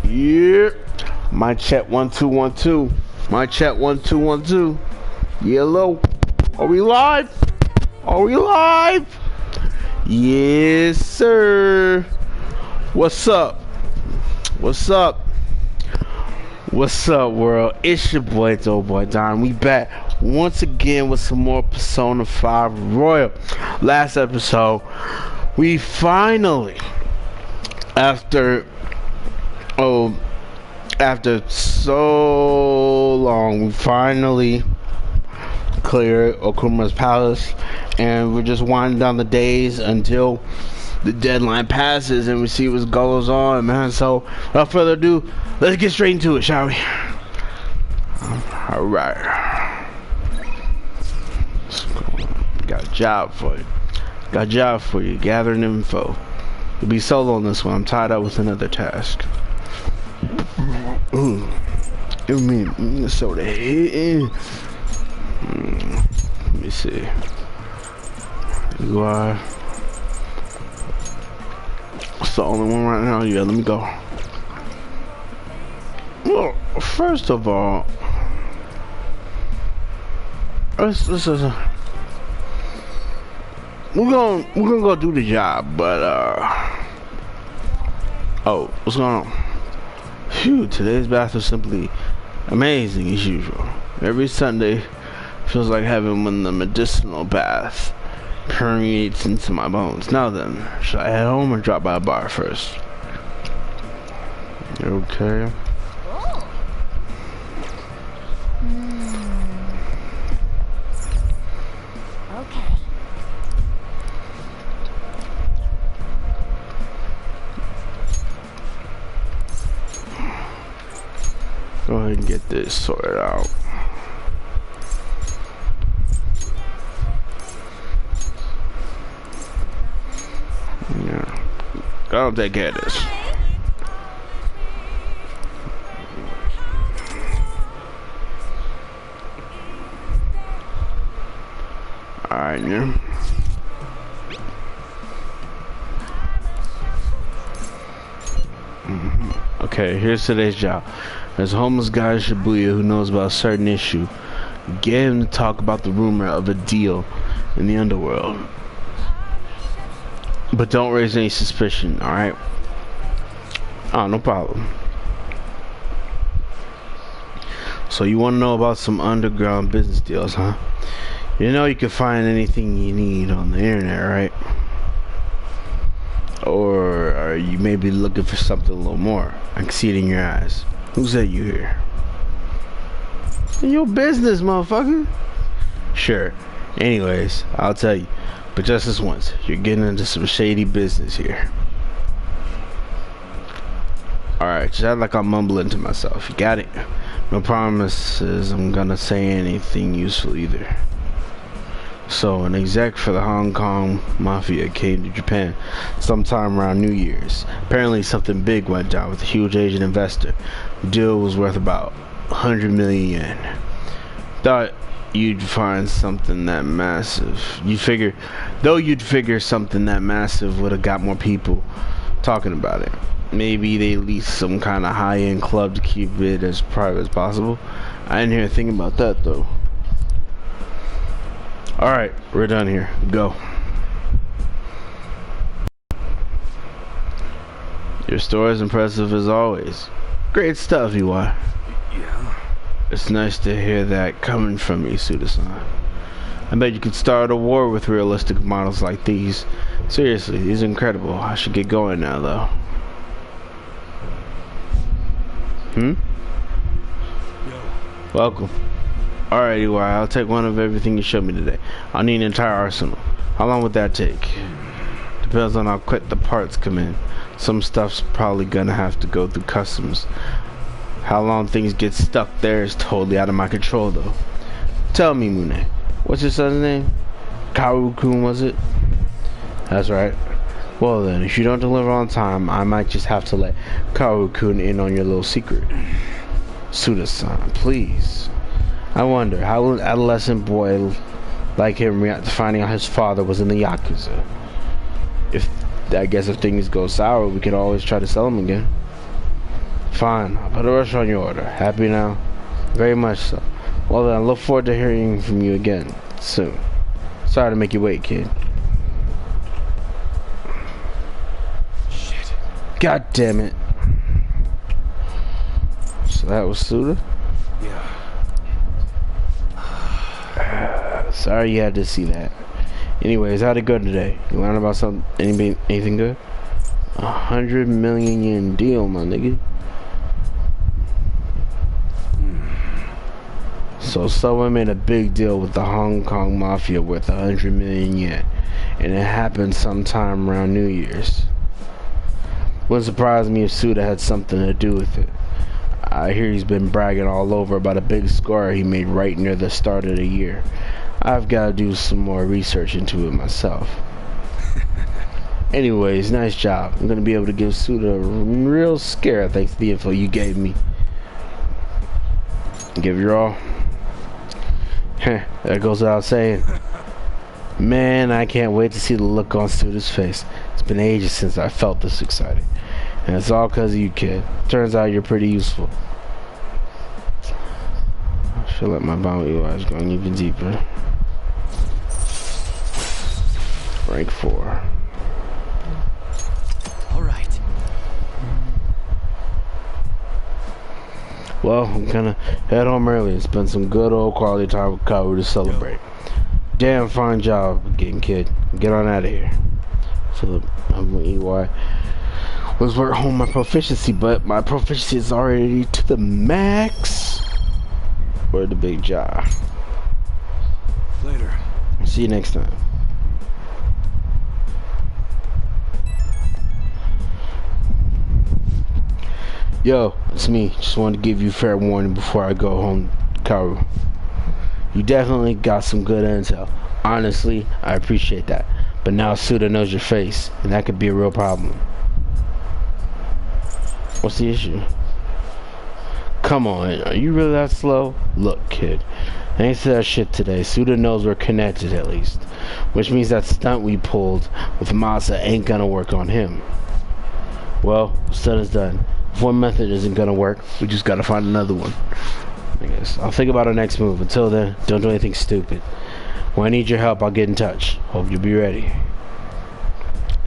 Yeah. My chat 1 2 1 2. My chat 1 2 1 2. Yellow. Are we live? Are we live? Yes, sir. What's up? What's up? What's up, world? It's your boy Doughboy Don. We back once again with some more Persona 5 Royal. Last episode, we finally, after so long, we finally cleared Okuma's palace, and we're just winding down the days until the deadline passes and we see what goes on, man. So without further ado, let's get straight into it, shall we? All right. Got a job for you. Got a job for you. Gathering info. You'll be solo on this one. I'm tied up with another task. Give me Minnesota. Let me see. You are. It's the only one right now. Yeah, let me go. Well, first of all, we're gonna go do the job, but oh, what's going on? Phew, today's bath was simply amazing as usual. Every Sunday feels like heaven when the medicinal bath permeates into my bones. Now then, should I head home or drop by a bar first? Okay. Okay. Go ahead and get this sorted out. Yeah. Go take care of this. Alright, yeah. Okay, here's today's job. There's a homeless guy in Shibuya who knows about a certain issue. Get him to talk about the rumor of a deal in the underworld. But don't raise any suspicion, alright? Oh, no problem. So you want to know about some underground business deals, huh? You know you can find anything you need on the internet, right? Or are you maybe looking for something a little more? I can see it in your eyes. Who said you here? Your business, motherfucker. Sure. Anyways, I'll tell you. But just this once, you're getting into some shady business here. Alright, just act like I'm mumbling to myself. You got it? No promises I'm gonna say anything useful either. So, an exec for the Hong Kong Mafia came to Japan sometime around New Year's. Apparently something big went down with a huge Asian investor. The deal was worth about 100 million yen. Thought you'd find something that massive. You'd figure something that massive would have got more people talking about it. Maybe they leased some kind of high-end club to keep it as private as possible. I didn't hear a thing about that though. Alright, we're done here. Go. Your store is impressive as always. Great stuff, you are. Yeah. It's nice to hear that coming from you, Suda-san. I bet you could start a war with realistic models like these. Seriously, these are incredible. I should get going now, though. Yo. Welcome. Alright, EY, I'll take one of everything you showed me today. I'll need an entire arsenal. How long would that take? Depends on how quick the parts come in. Some stuff's probably gonna have to go through customs. How long things get stuck there is totally out of my control, though. Tell me, Mune, what's your son's name? Kaoru-kun, was it? That's right. Well then, if you don't deliver on time, I might just have to let Kaoru-kun in on your little secret. Suda-san, please. I wonder, how will an adolescent boy like him react to finding out his father was in the Yakuza? I guess if things go sour, we could always try to sell him again. Fine, I'll put a rush on your order. Happy now? Very much so. Well then, I look forward to hearing from you again soon. Sorry to make you wait, kid. Shit. God damn it. So that was Suda? Yeah. Sorry you had to see that. Anyways, how'd it go today? You learn about anything good? 100 million yen deal, my nigga. So someone made a big deal with the Hong Kong Mafia worth 100 million yen, and it happened sometime around New Year's. Wouldn't surprise me if Suda had something to do with it. I hear he's been bragging all over about a big score he made right near the start of the year. I've got to do some more research into it myself. Anyways, nice job. I'm gonna be able to give Suda a real scare thanks to the info you gave me. Give your all. That goes without saying. Man, I can't wait to see the look on Suda's face. It's been ages since I felt this excited. And it's all because of you, kid. Turns out you're pretty useful. I should let my bounty eyes go even deeper. Rank 4. Alright. Well, I'm gonna head home early and spend some good old quality time with Kaoru to celebrate. Damn fine job again, kid. Get on out of here. Philip, I'm gonna eat why. Was work home my proficiency, but my proficiency is already to the max. Or the big job. Later. See you next time. Yo, it's me. Just wanted to give you fair warning before I go home, Kaoru. You definitely got some good intel. Honestly, I appreciate that. But now Suda knows your face, and that could be a real problem. What's the issue? Come on, are you really that slow? Look, kid, thanks to that shit today, Suda knows we're connected at least. Which means that stunt we pulled with Masa ain't gonna work on him. Well, what's done is done. If one method isn't gonna work, we just gotta find another one. I guess I'll think about our next move. Until then, don't do anything stupid. When I need your help, I'll get in touch. Hope you'll be ready.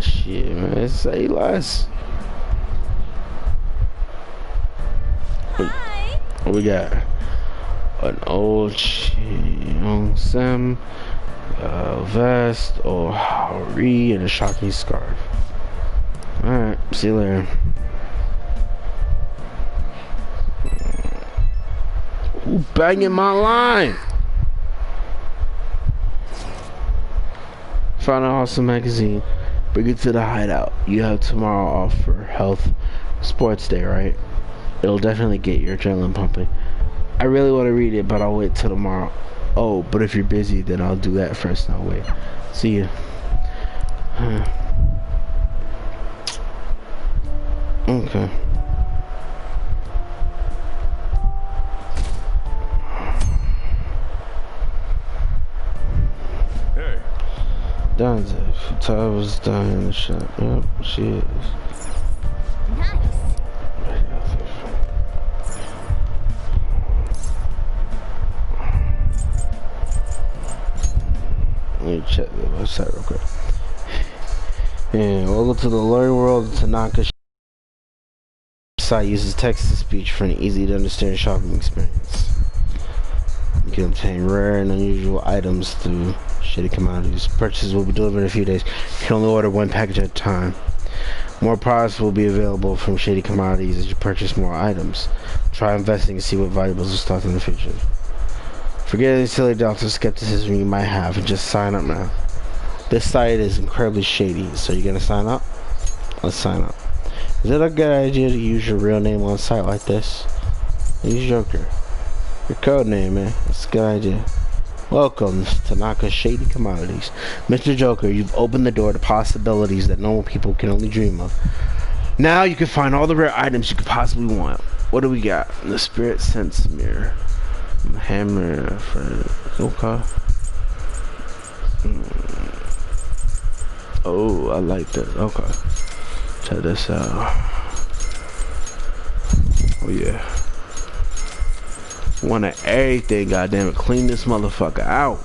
Shit, man, say less. Hi. What we got? An old Cheongsam, vest, or Haori, and a shocking scarf. Alright, see you later. Who banging my line? Found an awesome magazine. Bring it to the hideout. You have tomorrow off for health sports day, right? It'll definitely get your adrenaline pumping. I really want to read it, but I'll wait till tomorrow. Oh, but if you're busy, then I'll do that first and I'll wait. See ya. Okay. Hey. Dante, Ty was down in the shop. Yep, she is. Nice. Let me check the website real quick. And welcome to the learning world of Tanaka. Site uses text-to-speech for an easy-to-understand shopping experience. You can obtain rare and unusual items through shady commodities. Purchases will be delivered in a few days. You can only order one package at a time. More products will be available from shady commodities as you purchase more items. Try investing and see what valuables are stocked in the future. Forget any silly doubts or skepticism you might have and just sign up now. This site is incredibly shady, so you gonna sign up? Let's sign up. Is it a good idea to use your real name on a site like this? Use Joker. Your code name, man. That's a good idea. Welcome to Tanaka's Shady Commodities. Mr. Joker, you've opened the door to possibilities that normal people can only dream of. Now you can find all the rare items you could possibly want. What do we got? The Spirit Sense Mirror. Hammer for Oka. Oh, I like that. Okay. Check this out. Oh yeah. Want everything, goddammit. Clean this motherfucker out.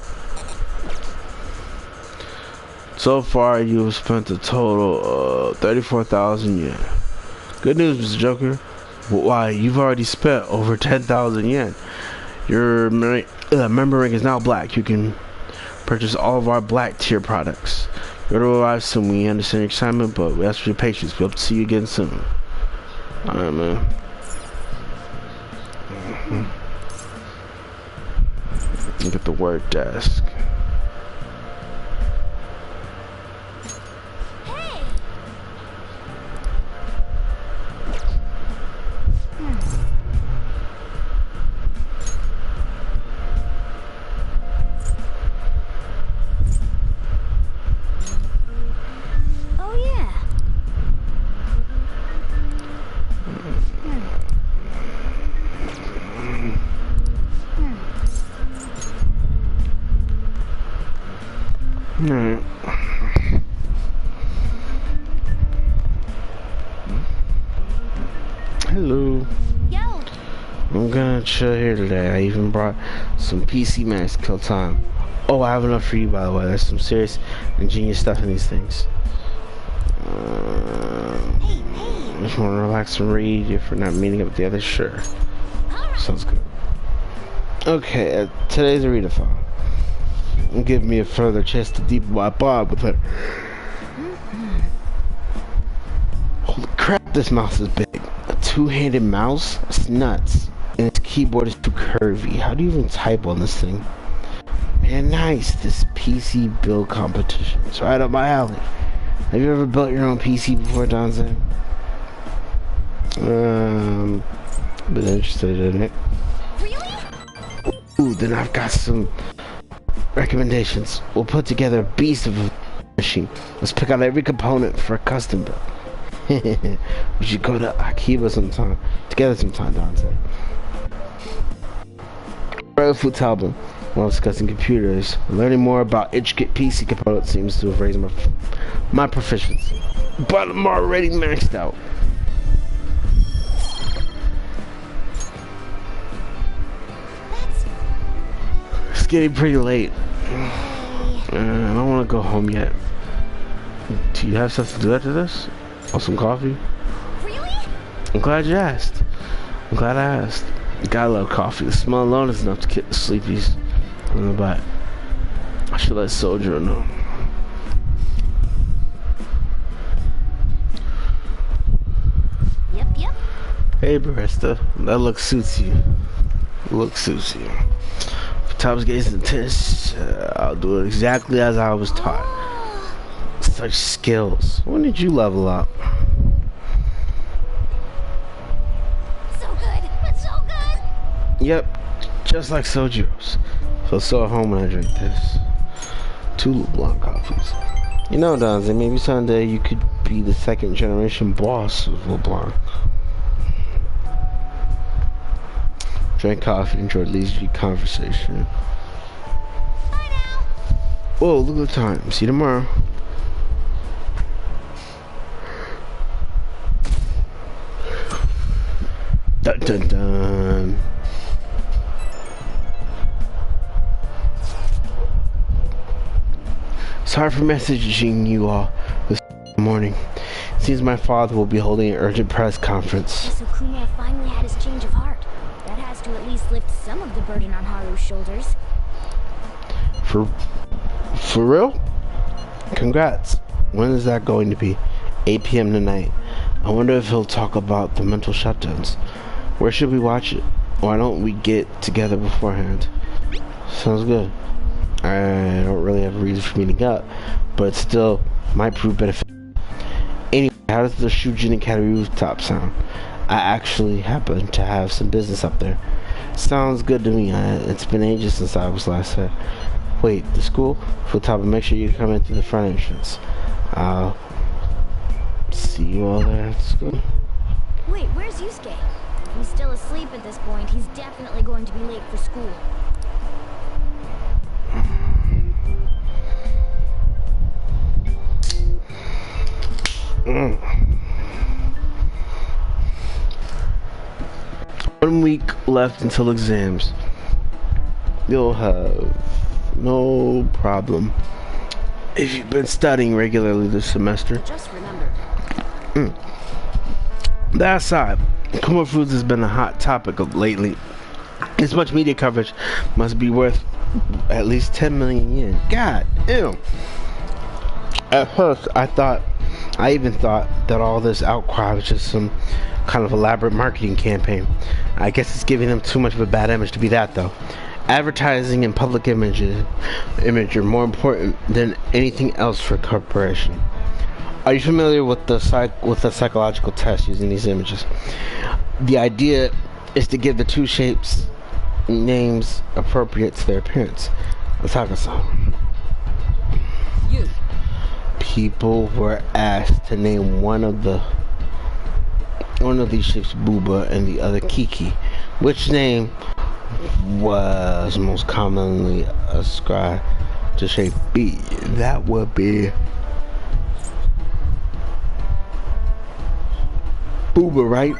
So far, you've spent a total of 34,000 yen. Good news, Mr. Joker. But why? You've already spent over 10,000 yen. Your member ring is now black. You can purchase all of our black tier products. You're to arrive soon. We understand your excitement, but we ask for your patience. We hope to see you again soon. Alright, man. Look at the work desk. Hey! Oh yeah. Alright. Hello. Yo! I'm gonna chill here today. I even brought some PC Max kill time. Oh, I have enough for you, by the way. There's some serious ingenious stuff in these things. Hey, Just want to relax and read. If we're not meeting up with the others, sure. alright. Sounds good. Okay, today's a readathon. Give me a further chance to deepen my bond with her. Holy crap, this mouse is big. A two-handed mouse? It's nuts. And its keyboard is too curvy. How do you even type on this thing? Man, nice. This PC build competition. It's right up my alley. Have you ever built your own PC before, Donze? Been interested in it. Really? Ooh, then I've got some recommendations. We'll put together a beast of a machine. Let's pick out every component for a custom build. We should go to Akiba sometime. Together sometime, Donze. Brother Futalbum, while discussing computers, learning more about intricate PC components seems to have raised my proficiency. But I'm already maxed out. It's getting pretty late. I don't want to go home yet. Do you have stuff to do after this? Or some coffee? Really? I'm glad you asked. I'm glad I asked. Gotta love coffee. The smell alone is enough to get the sleepies in the back. I should let Soldier know. Yep, yep. Hey, barista. That look suits you. Look suits you. If Tom's gaze intense, I'll do it exactly as I was taught. Such skills. When did you level up? So good. It's so good. Yep, just like Sojiro's. Feel so at home when I drink this. 2 LeBlanc coffees. You know, Donze, maybe someday you could be the second generation boss of LeBlanc. Drank coffee, enjoyed leisurely conversation. Bye now. Whoa, look at the time. See you tomorrow. Dun dun dun. Sorry for messaging you all this morning. Seems my father will be holding an urgent press conference. So Kumar finally had his change of heart. That has to at least lift some of the burden on Haru's shoulders. For real? Congrats. When is that going to be? 8 p.m. tonight. I wonder if he'll talk about the mental shutdowns. Where should we watch it? Why don't we get together beforehand? Sounds good. I don't really have a reason for meeting up, but still might prove beneficial. Anyway, how does the Shujin Academy rooftop sound? I actually happen to have some business up there. Sounds good to me. It's been ages since I was last there. Wait, the school? Futaba, make sure you come into the front entrance. I'll see you all there at school. Wait, where's Yusuke? If he's still asleep at this point, he's definitely going to be late for school. 1 week left until exams. You'll have no problem if you've been studying regularly this semester. Just remember. That aside, Kuma Foods has been a hot topic of lately. This much media coverage must be worth at least 10 million yen. God damn. At first, I even thought that all this outcry was just some kind of elaborate marketing campaign. I guess it's giving them too much of a bad image to be that, though. Advertising and public image are more important than anything else for a corporation. Are you familiar with the psychological test using these images? The idea is to give the two shapes names appropriate to their appearance. Otaka-san. You. People were asked to name one of these shapes Booba and the other Kiki. Which name was most commonly ascribed to shape B? That would be Booba, right?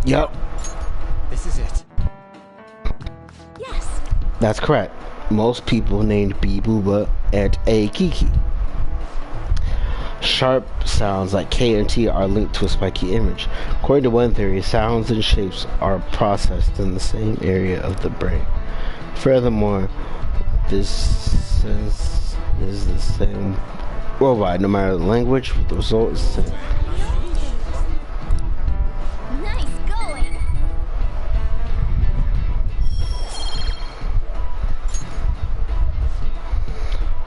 Yup. This is it. Yes. That's correct. Most people named B Booba and A Kiki. Sharp sounds like K and T are linked to a spiky image. According to one theory, sounds and shapes are processed in the same area of the brain. Furthermore, this sense is the same worldwide, no matter the language, the result is the same. Nice going.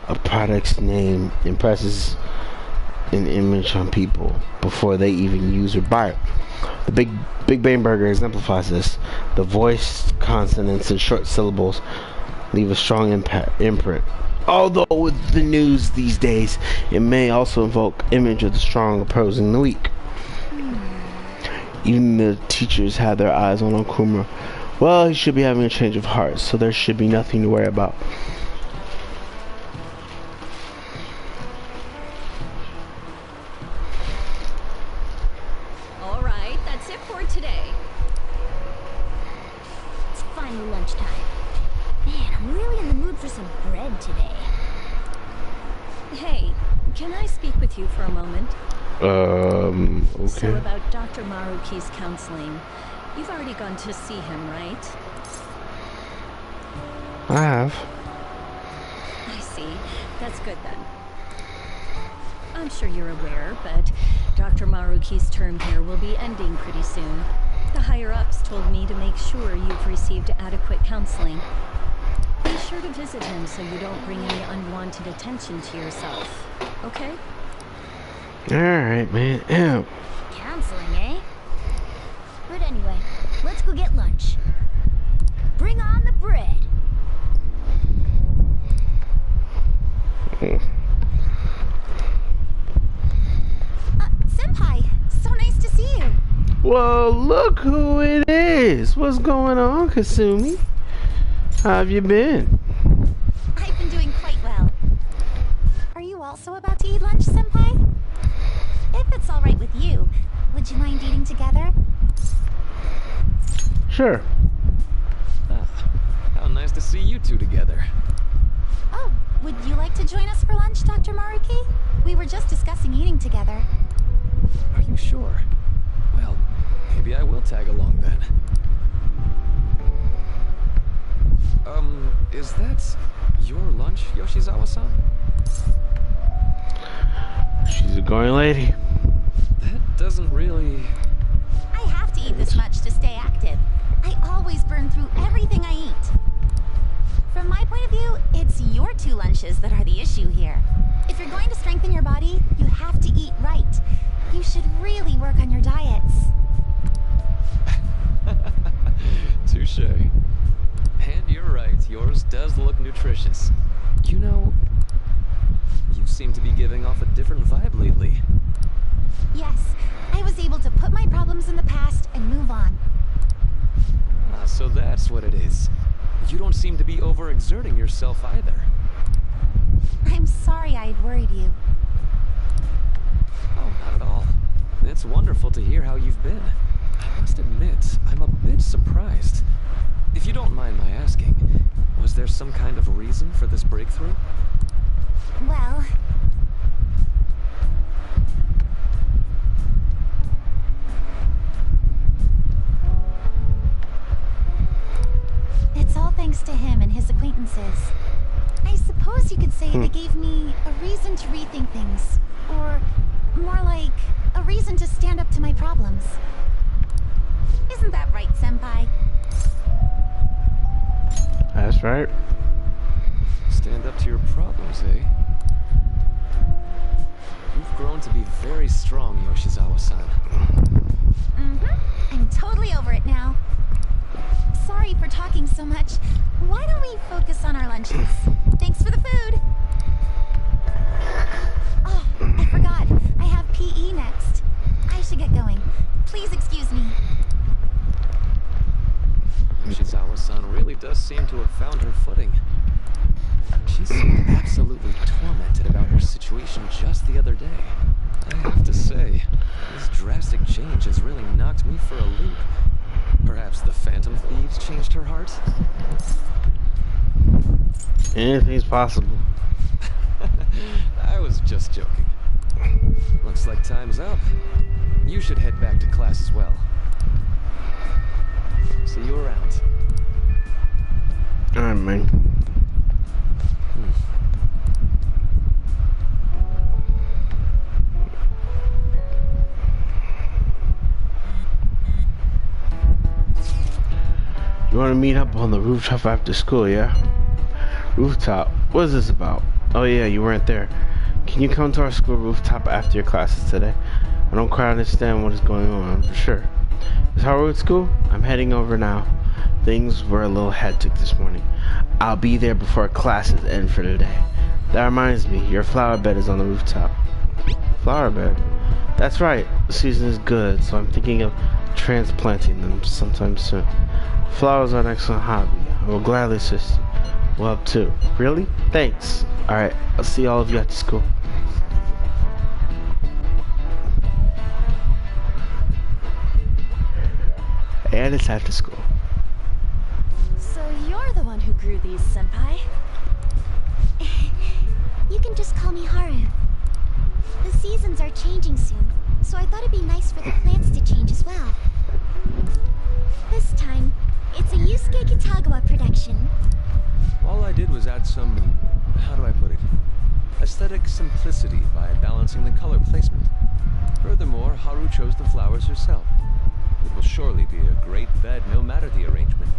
A product's name impresses an image on people before they even use or buy it. The Big Bang Burger exemplifies this. The voice, consonants, and short syllables leave a strong imprint. Although with the news these days, it may also evoke image of the strong opposing the weak. Even the teachers had their eyes on Okuma. Well, he should be having a change of heart, so there should be nothing to worry about. All right, that's it for today. It's finally lunchtime. Man, I'm really in the mood for some bread today. Hey, can I speak with you for a moment? Okay. So about Dr. Maruki's counseling. You've already gone to see him, right? I have. I see. That's good then. I'm sure you're aware, but Dr. Maruki's term here will be ending pretty soon. The higher-ups told me to make sure you've received adequate counseling. Be sure to visit him so you don't bring any unwanted attention to yourself, okay? Alright, man. Ew. Counseling, eh? But anyway, let's go get lunch. Bring on the bread. Senpai, so nice to see you. Well, look who it is. What's going on, Kasumi? How have you been? I've been doing quite well. Are you also about to eat lunch, Senpai? If it's all right with you, would you mind eating together? Sure. How nice to see you two together. Oh, would you like to join us for lunch, Dr. Maruki? We were just discussing eating together. Are you sure? Well, maybe I will tag along then. Is that your lunch, Yoshizawa-san? She's a going lady. That doesn't really... I have to eat this much to stay active. I always burn through everything I eat. From my point of view, it's your two lunches that are the issue here. If you're going to strengthen your body, you have to eat right. You should really work on your diets. Touche. And you're right, yours does look nutritious. You know, you seem to be giving off a different vibe lately. Yes, I was able to put my problems in the past and move on. Ah, so that's what it is. You don't seem to be overexerting yourself either. I'm sorry I'd worried you. Oh, not at all. It's wonderful to hear how you've been. I must admit, I'm a bit surprised. some kind of reason for this breakthrough? Well... It's all thanks to him and his acquaintances. I suppose you could say they gave me a reason to rethink things. Or, more like, a reason to stand up to my problems. Isn't that right, Senpai? That's right. Stand up to your problems, eh? You've grown to be very strong, Yoshizawa-san. Mm-hmm. I'm totally over it now. Sorry for talking so much. Why don't we focus on our lunches? Thanks for the food. Oh, I forgot. I have PE next. I should get going. Please excuse me. Yoshizawa-san really does seem to have found her footing. She seemed absolutely tormented about her situation just the other day. I have to say, this drastic change has really knocked me for a loop. Perhaps the Phantom Thieves changed her heart? Anything's possible. I was just joking. Looks like time's up. You should head back to class as well. See you around. Alright, man. You want to meet up on the rooftop after school, yeah? Rooftop? What is this about? Oh yeah, you weren't there. Can you come to our school rooftop after your classes today? I don't quite understand what is going on, for sure. Is Haru at school? I'm heading over now. Things were a little hectic this morning. I'll be there before classes end for the day. That reminds me, your flower bed is on the rooftop. Flower bed? That's right, the season is good, so I'm thinking of transplanting them sometime soon. Flowers are an excellent hobby. I will gladly assist you. We'll help too. Really? Thanks. Alright, I'll see all of you at school. And it's after school. So you're the one who grew these, Senpai? You can just call me Haru. The seasons are changing soon, so I thought it'd be nice for the plants to change as well. This time, it's a Yusuke Kitagawa production. All I did was add some, how do I put it, aesthetic simplicity by balancing the color placement. Furthermore, Haru chose the flowers herself. It will surely be a great bed no matter the arrangement.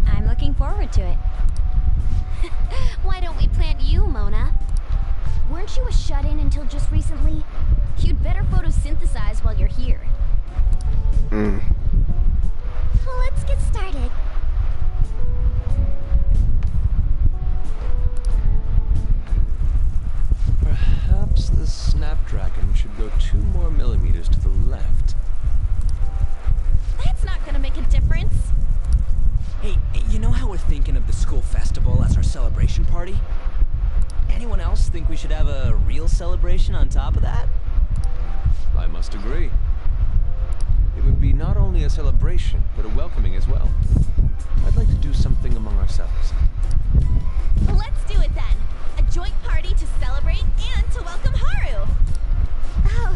I'm looking forward to it. Why don't we plant you, Mona? Weren't you a shut-in until just recently? You'd better photosynthesize while you're here. Let's get started. Perhaps the Snapdragon should go 2 more millimeters to the left. That's not gonna make a difference. Hey, you know how we're thinking of the school festival as our celebration party? Anyone else think we should have a real celebration on top of that? I must agree. It would be not only a celebration, but a welcoming as well. I'd like to do something among ourselves. Let's do it then. A joint party to celebrate and to welcome Haru. Oh,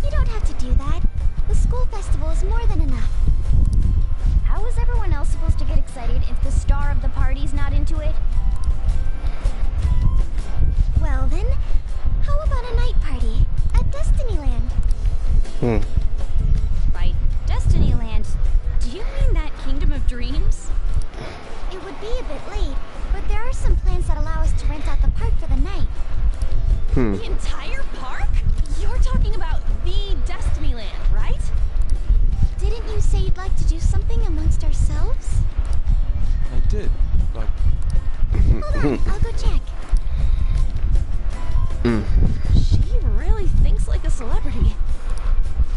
you don't have to do that. The school festival is more than enough. How is everyone else supposed to get excited if the star of the party's not into it? Well then, how about a night party at Destinyland? By Destinyland, do you mean that Kingdom of Dreams? It would be a bit late, but there are some plans that allow us to rent out the park for the night. The entire park? You're talking about the Destinyland, right? Didn't you say you'd like to do something amongst ourselves? I did, but Hold on, I'll go check. She really thinks like a celebrity.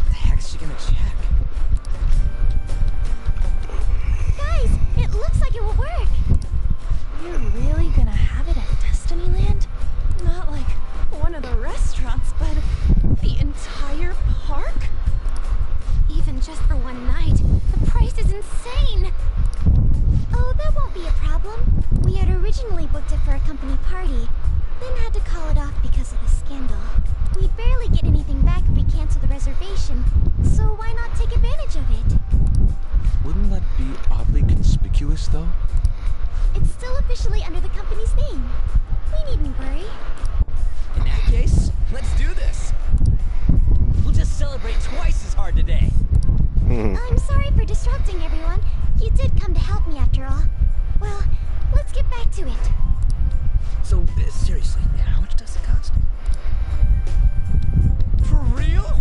The heck's she gonna check? Guys, it looks like it will work. You're really gonna have it at Destinyland? Not like one of the restaurants, but the entire park? Even just for one night, the price is insane. Oh, that won't be a problem. though? It's still officially under the company's name. We needn't worry. In that case, let's do this. We'll just celebrate twice as hard today. I'm sorry for disrupting everyone. You did come to help me after all. Well, let's get back to it. So, seriously, how much does it cost? For real?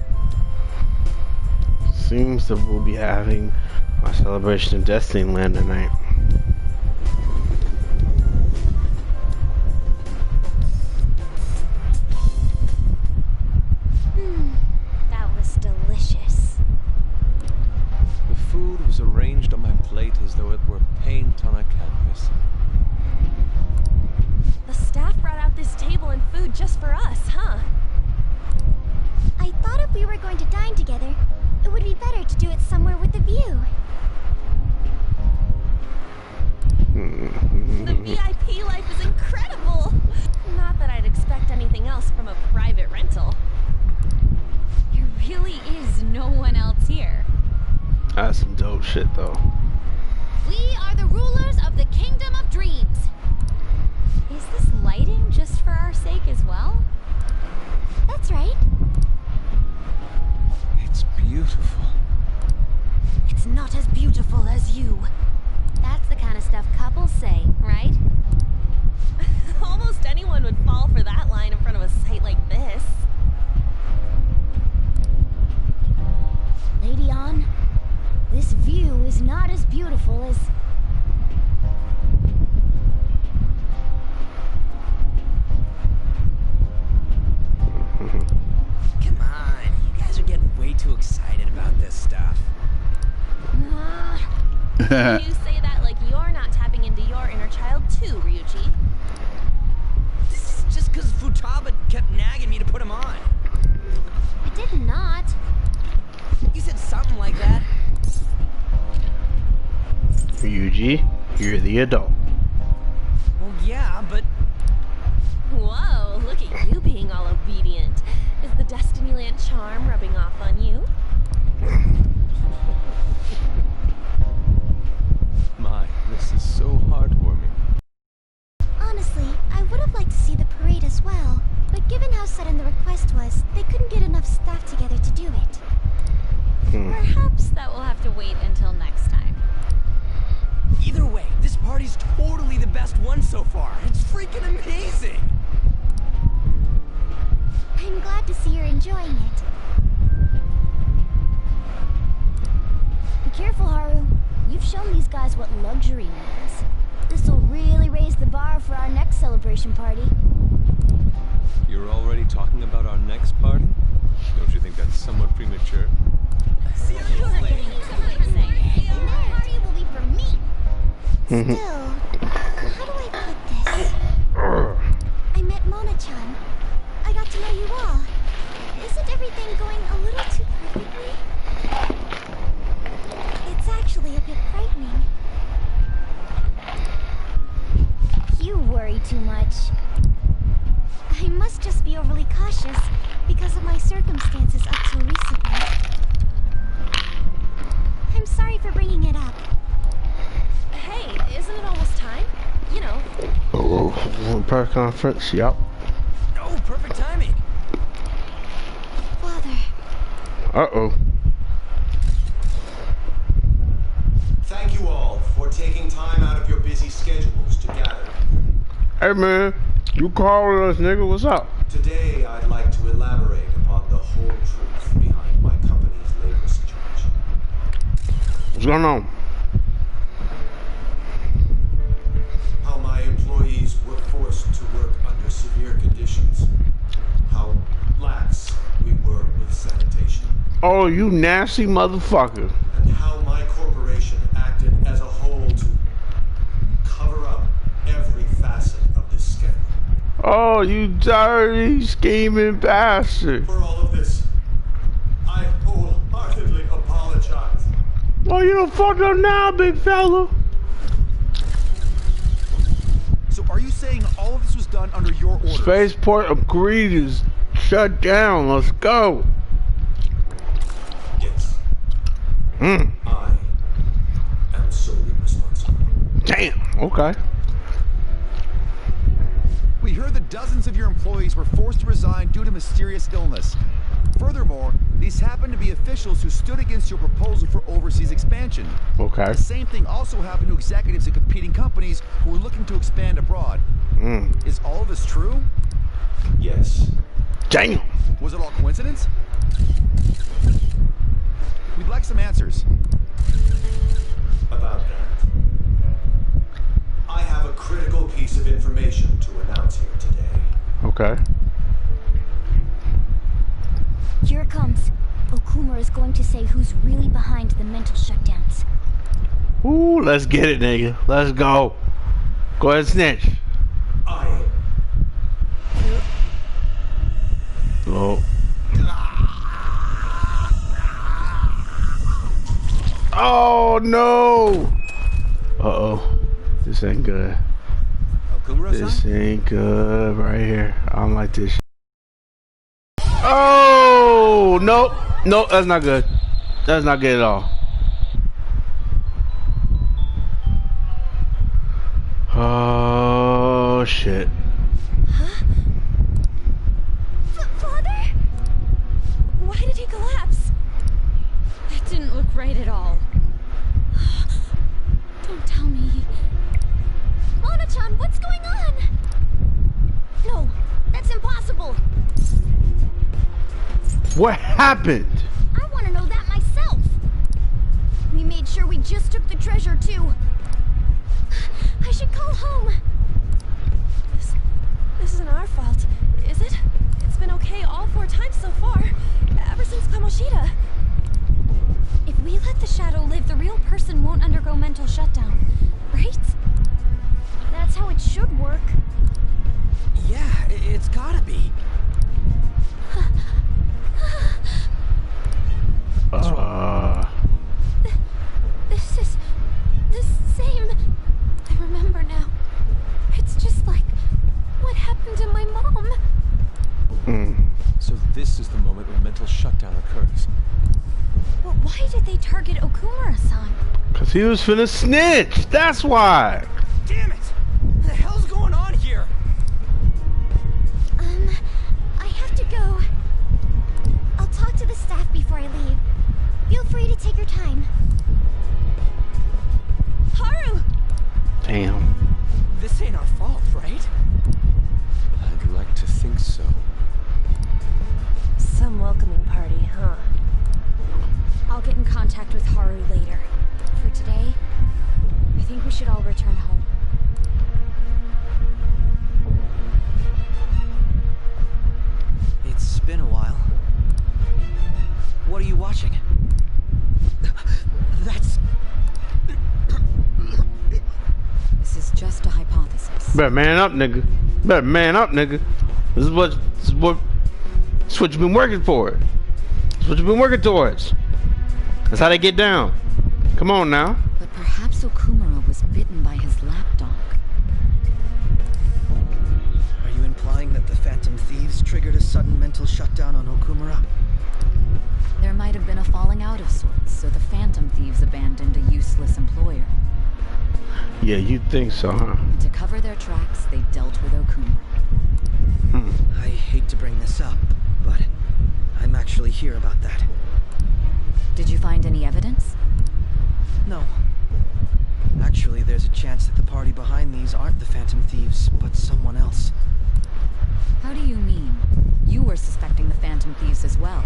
Seems that we'll be having our celebration of Destiny Land tonight. That was delicious. The food was arranged on my plate as though it were paint on a canvas. The staff brought out this table and food just for us, huh? I thought if we were going to dine together, it would be better to do it somewhere with a view. The VIP life is incredible! Not that I'd expect anything else from a private rental. There really is no one else here. That's some dope shit though. We are the rulers of the Kingdom of Dreams. Is this lighting just for our sake as well? That's right. It's beautiful. It's not as beautiful as you. That's the kind of stuff couples say, right? Almost anyone would fall for that line in front of a site like this. Lady An, this view is not as beautiful as... Come on, you guys are getting way too excited about this stuff. You say that like you're not tapping into your inner child too, Ryuji. This is just because Futaba kept nagging me to put him on. I did not. You said something like that. Ryuji, you're the adult. Well, yeah, but... Whoa, look at you being all obedient. Is the Destinyland charm rubbing off on you? My, this is so heartwarming. Honestly, I would have liked to see the parade as well. But given how sudden the request was, they couldn't get enough staff together to do it. Perhaps that will have to wait until next time. Either way, this party's totally the best one so far. It's freaking amazing! I'm glad to see you're enjoying it. Be careful, Haru. You've shown these guys what luxury means. This'll really raise the bar for our next celebration party. You're already talking about our next party? Don't you think that's somewhat premature? You're getting The party will be for me. Still, how do I put this? I met Mona-chan. I got to know you all. Isn't everything going a little too perfectly? It's actually a bit frightening. You worry too much. I must just be overly cautious because of my circumstances up till recently. I'm sorry for bringing it up. Hey, isn't it almost time? You know. Press conference, yep. Oh, perfect timing. Father. Uh-oh. Thank you all for taking time out of your busy schedules to gather. Hey man, you called us, nigga, what's up? Today, I'd like to elaborate upon the whole truth behind my company's labor situation. What's going on? How my employees were forced to work under severe conditions. How lax we were with sanitation. Oh, you nasty motherfucker. And how my corporation acted as a whole to cover up every facet of this scandal. Oh, you dirty, scheming bastard. For all of this, I wholeheartedly apologize. Oh, you done fucked up now, big fella. So are you saying all of this was done under your orders? Spaceport agreed is shut down. Let's go. Yes, Mm. I am solely responsible. Okay. We heard that dozens of your employees were forced to resign due to mysterious illness. Furthermore, these happen to be officials who stood against your proposal for overseas expansion. Okay. The same thing also happened to executives at competing companies who were looking to expand abroad. Is all of this true? Yes. Damn. Was it all coincidence? We'd like some answers. About that. I have a critical piece of information to announce here today. Okay. Here it comes. Okumura is going to say who's really behind the mental shutdowns. Ooh, let's get it, nigga. Let's go. Go ahead, snitch. Oh. Oh no! Uh-oh. This ain't good. This ain't good right here. I don't like this shit. Oh! Nope. Nope, that's not good. That's not good at all. Oh shit. Father? Why did he collapse? That didn't look right at all. Don't tell me. Mona-chan, what's going on? No, that's impossible. What happened? I want to know that myself. We made sure we just took the treasure, too. I should call home. This isn't our fault, is it? It's been okay all 4 times so far, ever since Kamoshida. If we let the shadow live, the real person won't undergo mental shutdown, right? That's how it should work. Yeah, it's gotta be. This is the same. I remember now. It's just like what happened to my mom. So this is the moment when mental shutdown occurs. Well, why did they target Okumura-san? Cause he was finna snitch. That's why. Damn it! What the hell's going on here? I have to go. I'll talk to the staff before I leave. Feel free to take your time. Haru! Damn. This ain't our fault, right? I'd like to think so. Some welcoming party, huh? I'll get in contact with Haru later. For today, I think we should all return home. It's been a while. What are you watching? That's... This is just a hypothesis. Better man up, nigga. Better man up, nigga. This is what you've been working for. This is what you've been working towards. That's how they get down. Come on now. But perhaps Okumura was bitten by his lapdog. Are you implying that the Phantom Thieves triggered a sudden mental shutdown on Okumura? There might have been a falling out of sorts, so the Phantom Thieves abandoned a useless employer. Yeah, you'd think so, huh? And to cover their tracks, they dealt with Okumura. I hate to bring this up, but I'm actually here about that. Did you find any evidence? No. Actually, there's a chance that the party behind these aren't the Phantom Thieves, but someone else. How do you mean? You were suspecting the Phantom Thieves as well.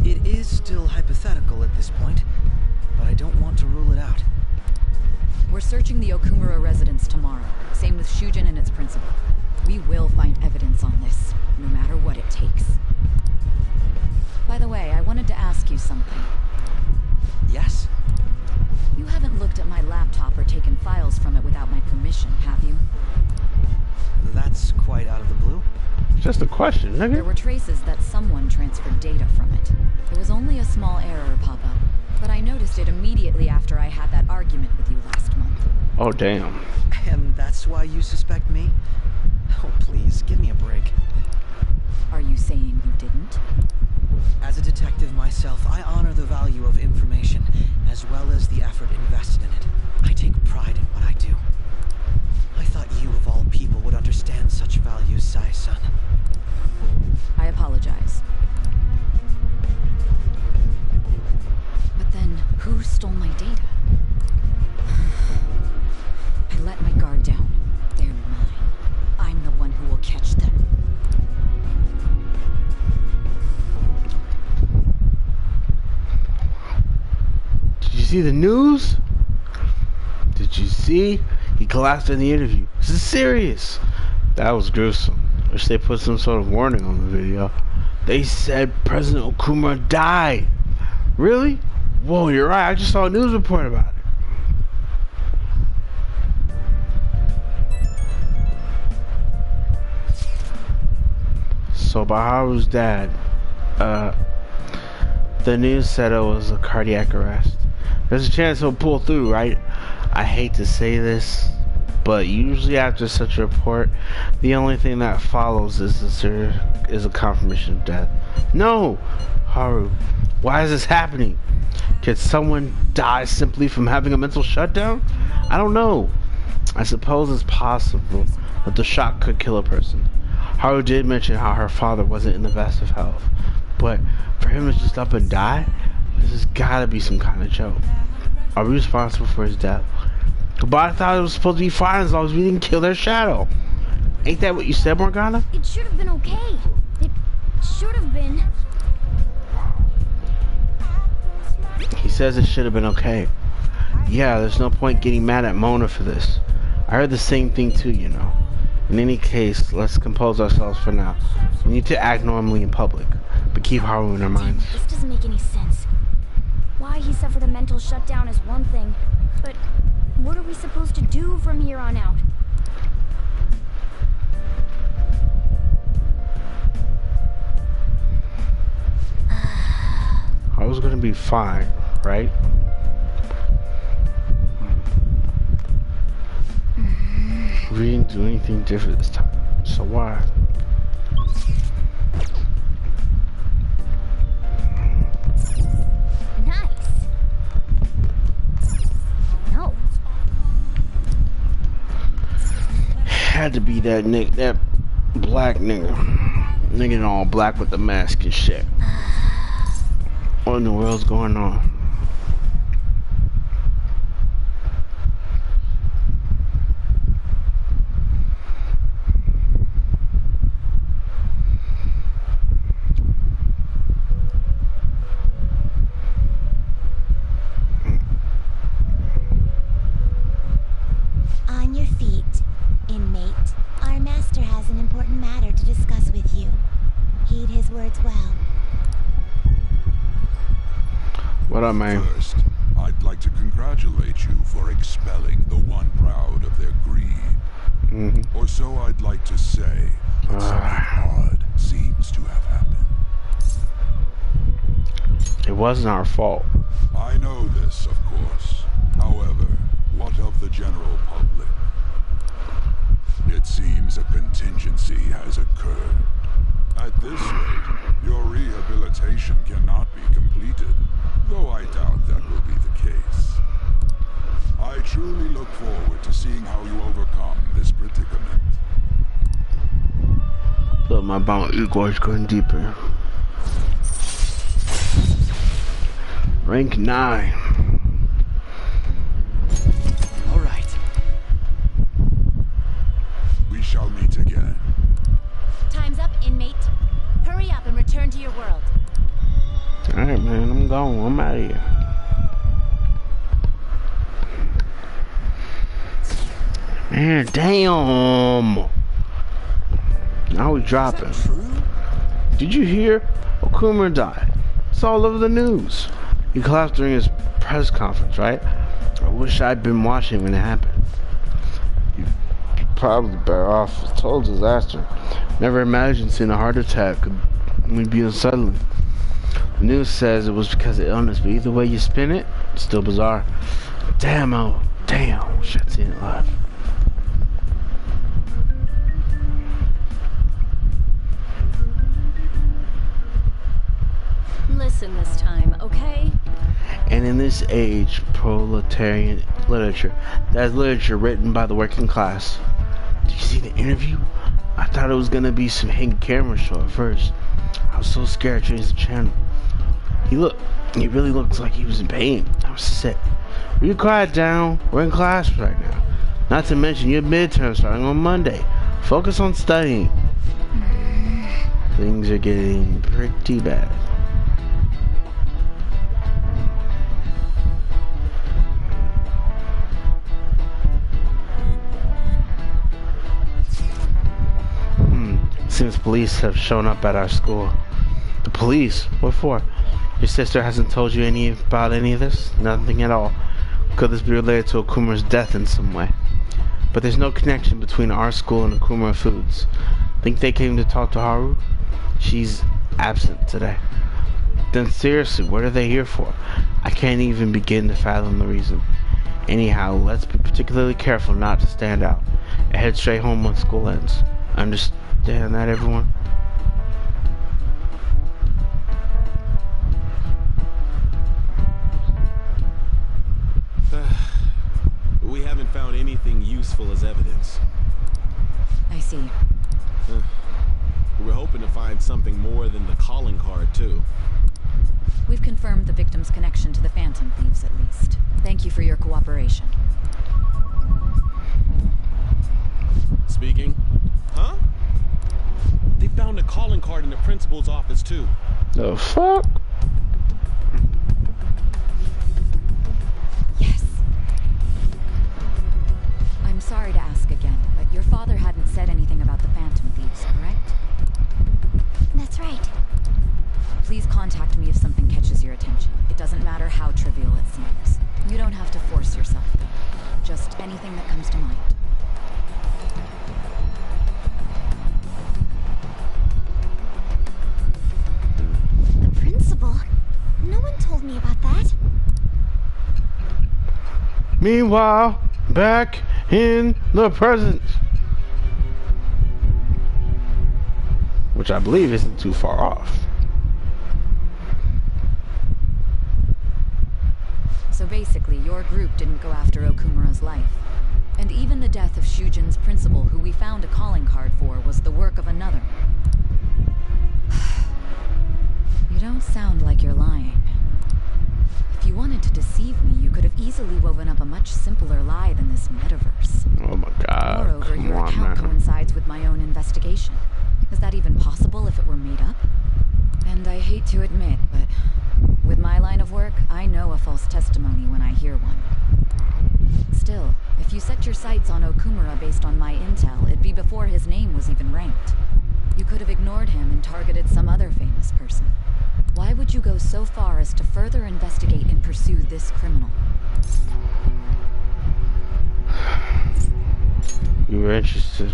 It is still hypothetical at this point, but I don't want to rule it out. We're searching the Okumura residence tomorrow. Same with Shujin and its principal. We will find evidence on this, no matter what it takes. By the way, I wanted to ask you something. Yes? You haven't looked at my laptop or taken files from it without my permission, have you? That's quite out of the blue. Just a question, There nigga. were traces that someone transferred data from it. There was only a small error pop up, but I noticed it immediately after I had that argument with you last month. Oh, damn. And that's why you suspect me? Oh, please, give me a break. Are you saying you didn't? As a detective myself, I honor the value of information, as well as the effort invested in it. I take pride in what I do. I thought you of all people would understand such values, Sai-san. I apologize. But then, who stole my data? I let my guard down. They're mine. I'm the one who will catch them. Did you see the news? Did you see? He collapsed in the interview. This is serious. That was gruesome. Wish they put some sort of warning on the video. They said President Okumura died. Really? Whoa, you're right. I just saw a news report about it. So Baharu's dad, the news said it was a cardiac arrest. There's a chance he'll pull through, right? I hate to say this, but usually after such a report, the only thing that follows is a confirmation of death. No! Haru, why is this happening? Could someone die simply from having a mental shutdown? I don't know. I suppose it's possible that the shock could kill a person. Haru did mention how her father wasn't in the best of health, but for him to just up and die, this has gotta be some kind of joke. Are we responsible for his death? But I thought it was supposed to be fine as long as we didn't kill their shadow. Ain't that what you said, Morgana? It should have been okay. It should have been. He says it should have been okay. Yeah, there's no point getting mad at Mona for this. I heard the same thing too, you know. In any case, let's compose ourselves for now. We need to act normally in public, but keep Haru in our minds. This doesn't make any sense. Why he suffered a mental shutdown is one thing, but what are we supposed to do from here on out? Haru's gonna be fine, right? We didn't do anything different this time, so why? Nice. No. Had to be that that black nigga. Nigga in all black with the mask and shit. What in the world's going on? On your feet, inmate. Our master has an important matter to discuss with you. Heed his words well. What up, man? First, I'd like to congratulate you for expelling the one proud of their greed. Or so I'd like to say, but something odd seems to have happened. It wasn't our fault. I know this, of course. However, what of the general public? It seems a contingency has occurred. At this rate, your rehabilitation cannot be completed, though I doubt that will be the case. I truly look forward to seeing how you overcome this predicament. Look, my bound Igor's going deeper. Rank 9. All right. We shall meet again. Time's up, inmate. Hurry up and return to your world. Alright, man, I'm going. I'm out of here. Man, damn. Now we dropping. Did you hear? Okumura died. It's all over the news. He collapsed during his press conference, right? I wish I'd been watching when it happened. You probably better off. It's a total disaster. Never imagined seeing a heart attack would be unsettling. The news says it was because of illness, but either way you spin it, it's still bizarre. Damn, oh, damn, wish I'd seen it live. Listen this time, okay? And in this age, proletarian literature. That's literature written by the working class. Did you see the interview? I thought it was gonna be some hidden camera show at first. I was so scared to change the channel. He really looks like he was in pain. I was sick. Will you quiet down? We're in class right now. Not to mention your midterm starting on Monday. Focus on studying. Things are getting pretty bad. Seems police have shown up at our school. The police? What for? Your sister hasn't told you about any of this? Nothing at all. Could this be related to Okumura's death in some way? But there's no connection between our school and Okumura Foods. Think they came to talk to Haru? She's absent today. Then seriously, what are they here for? I can't even begin to fathom the reason. Anyhow, let's be particularly careful not to stand out and head straight home when school ends. Understand that, everyone? We haven't found anything useful as evidence. I see. We were hoping to find something more than the calling card, too. We've confirmed the victim's connection to the Phantom Thieves, at least. Thank you for your cooperation. Speaking. Huh? They found a calling card in the principal's office, too. The fuck? Yes. I'm sorry to ask again, but your father hadn't said anything about the Phantom Thieves, correct? That's right. Please contact me if something catches your attention. It doesn't matter how trivial it seems. You don't have to force yourself, though. Just anything that comes to mind. The principal? No one told me about that. Meanwhile, back in the present. Which I believe isn't too far off. So basically, your group didn't go after Okumura's life. And even the death of Shujin's principal, who we found a calling card for, was the work of another. You don't sound like you're lying. If you wanted to deceive me, you could have easily woven up a much simpler lie than this metaverse. Oh my god. Moreover, your account coincides with my own investigation. Is that even possible if it were made up? And I hate to admit, but with my line of work, I know a false testimony when I hear one. Still, if you set your sights on Okumura based on my intel, it'd be before his name was even ranked. You could have ignored him and targeted some other famous person. Why would you go so far as to further investigate and pursue this criminal? You were interested.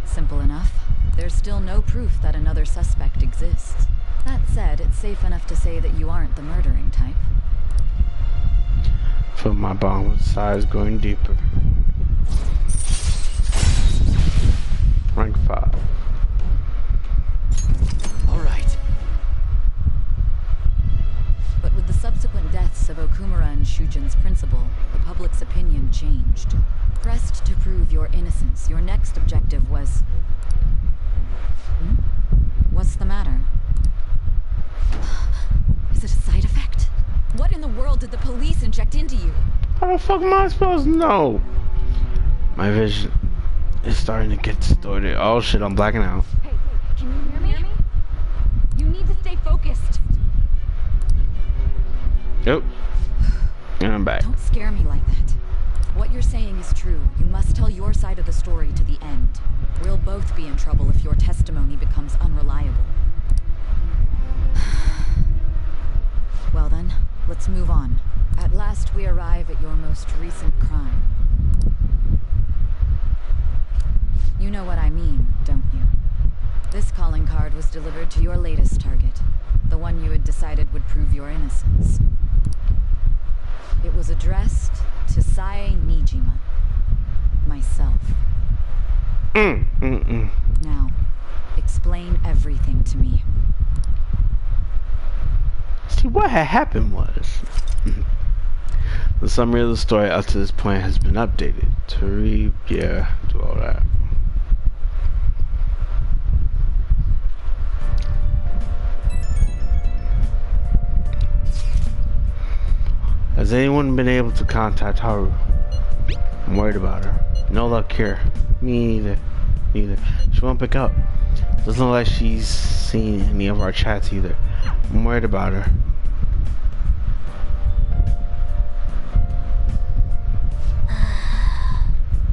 Simple enough. There's still no proof that another suspect exists. That said, it's safe enough to say that you aren't the murdering type. Feel my bond with size going deeper. Rank 5. All right. But with the subsequent deaths of Okumura and Shujin's principal, the public's opinion changed. Pressed to prove your innocence, your next objective was... What's the matter? Is it a side effect? What in the world did the police inject into you? How the fuck am I supposed to know? My vision is starting to get distorted. Oh shit, I'm blacking out. Hey, can you hear me? You need to stay focused. Yep. And I'm back. Don't scare me like that. What you're saying is true. You must tell your side of the story to the end. We'll both be in trouble if your testimony becomes unreliable. Well then, let's move on. At last we arrive at your most recent crime. You know what I mean, don't you? This calling card was delivered to your latest target, the one you had decided would prove your innocence. It was addressed to Sae Nijima, myself. Now, explain everything to me. See, what had happened was The summary of the story up to this point has been updated. To read, yeah, do all that. Has anyone been able to contact Haru? I'm worried about her. No luck here. Me neither. She won't pick up. Doesn't look like she's seen any of our chats either. I'm worried about her.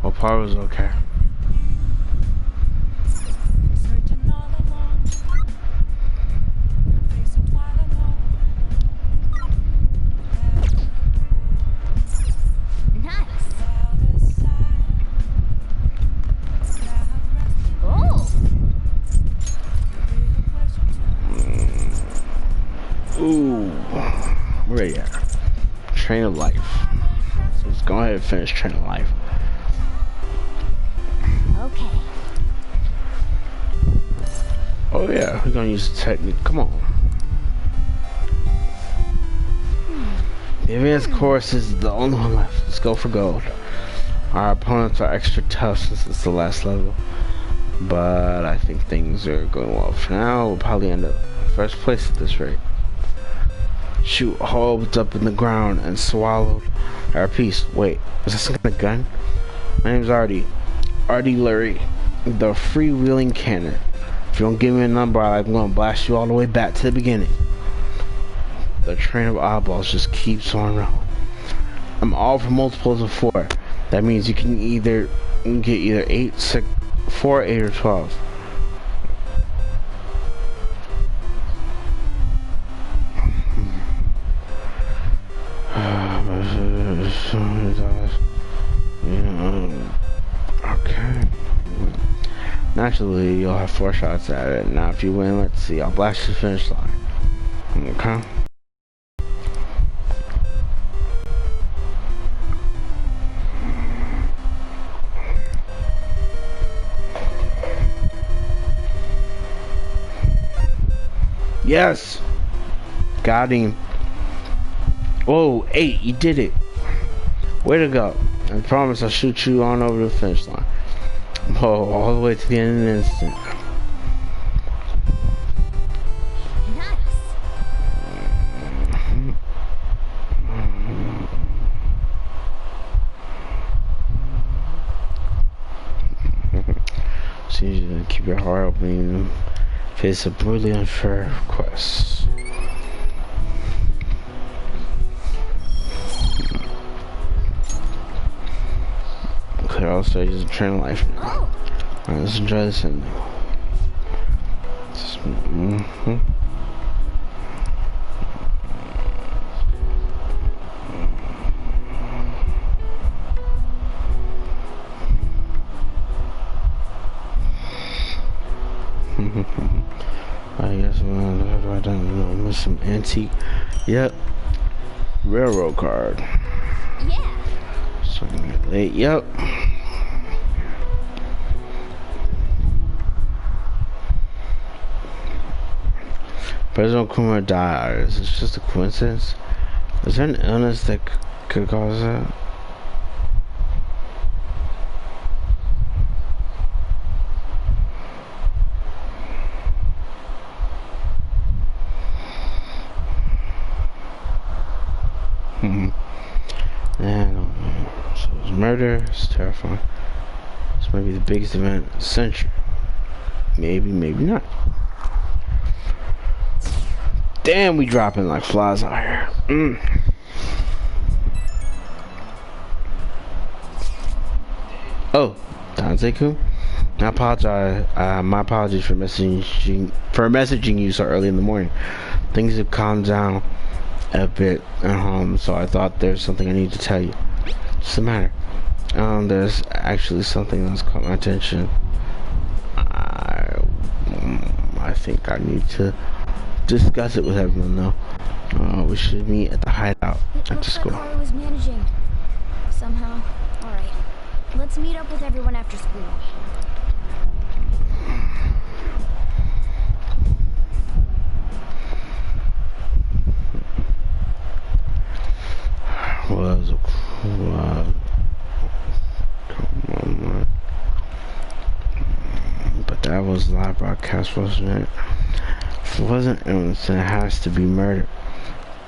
Hope Haru's okay. Ooh, where you at? Train of Life. Let's go ahead and finish Train of Life. Okay. Oh yeah, we're gonna use the technique. Come on. The advanced course is the only one left. Let's go for gold. Our opponents are extra tough since it's the last level, but I think things are going well for now. We'll probably end up first place at this rate. Shoot holes up in the ground and swallow our piece. Wait, is this a gun? My name's Artie Lurie, the freewheeling cannon. If you don't give me a number, I'm gonna blast you all the way back to the beginning. The train of eyeballs just keeps on rolling. I'm all for multiples of 4. That means you can get either 8, 6, 4, 8, or 12. Okay. Naturally, you'll have 4 shots at it. Now, if you win, let's see. I'll blast the finish line. Okay. Yes! Got him. Whoa, 8, you did it. Way to go. I promise I'll shoot you on over the finish line. Oh, all the way to the end in an instant. So you need to keep your heart open and face a brutally unfair quest. Clear all stages of Train of Life now. Alright, let's enjoy this ending. I guess I don't know, some antique. Yep. Railroad card. Yeah. So I'm gonna get late. Yep. President Kuma died. Is this just a coincidence? Is there an illness that could cause that? So it was murder. It's terrifying. This might be the biggest event of the century. Maybe, maybe not. Damn, we dropping like flies out here. Oh, Danze-kun. I apologize. My apologies for messaging you so early in the morning. Things have calmed down a bit at home, so I thought there's something I need to tell you. What's the matter? There's actually something that's caught my attention. I think I need to discuss it with everyone though. We should meet at the hideout after school. Like Haru was managing somehow. All right, let's meet up with everyone after school. Well, that was a Wow. Come on, man. But that was live broadcast, wasn't it? If it wasn't illness, then it has to be murder.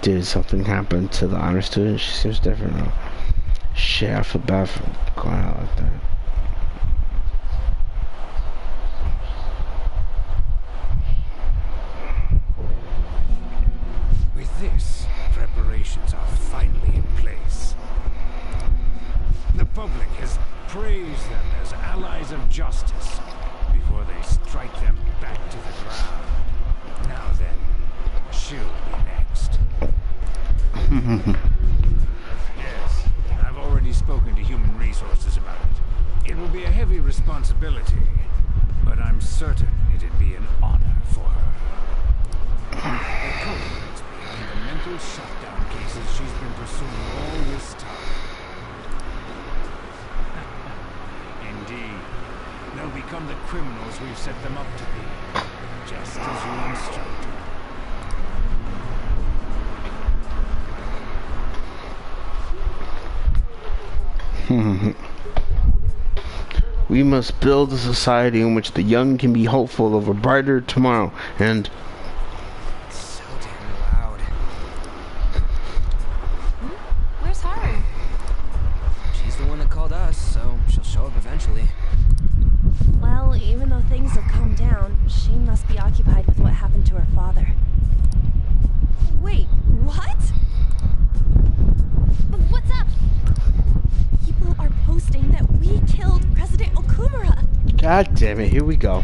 Did something happen to the honor student? She seems different now. Shit, I feel bad for going out like that. With this, preparations are finally in place. The public has praised them as allies of justice before they strike them back to the ground. Now then, she'll be next. Yes, I've already spoken to Human Resources about it. It will be a heavy responsibility, but I'm certain it'd be an honor for her. The culprits behind the mental shutdown cases she's been pursuing all this time. Indeed, they'll become the criminals we've set them up to be, just as you instructed. We must build a society in which the young can be hopeful of a brighter tomorrow. And So damn loud. Where's Haru? She's the one that called us, so she'll show up eventually. Well, even though things have calmed down, she must be occupied with what happened to her father. Wait, what? What's up? People are posting that we killed President Okumura. God damn it, here we go.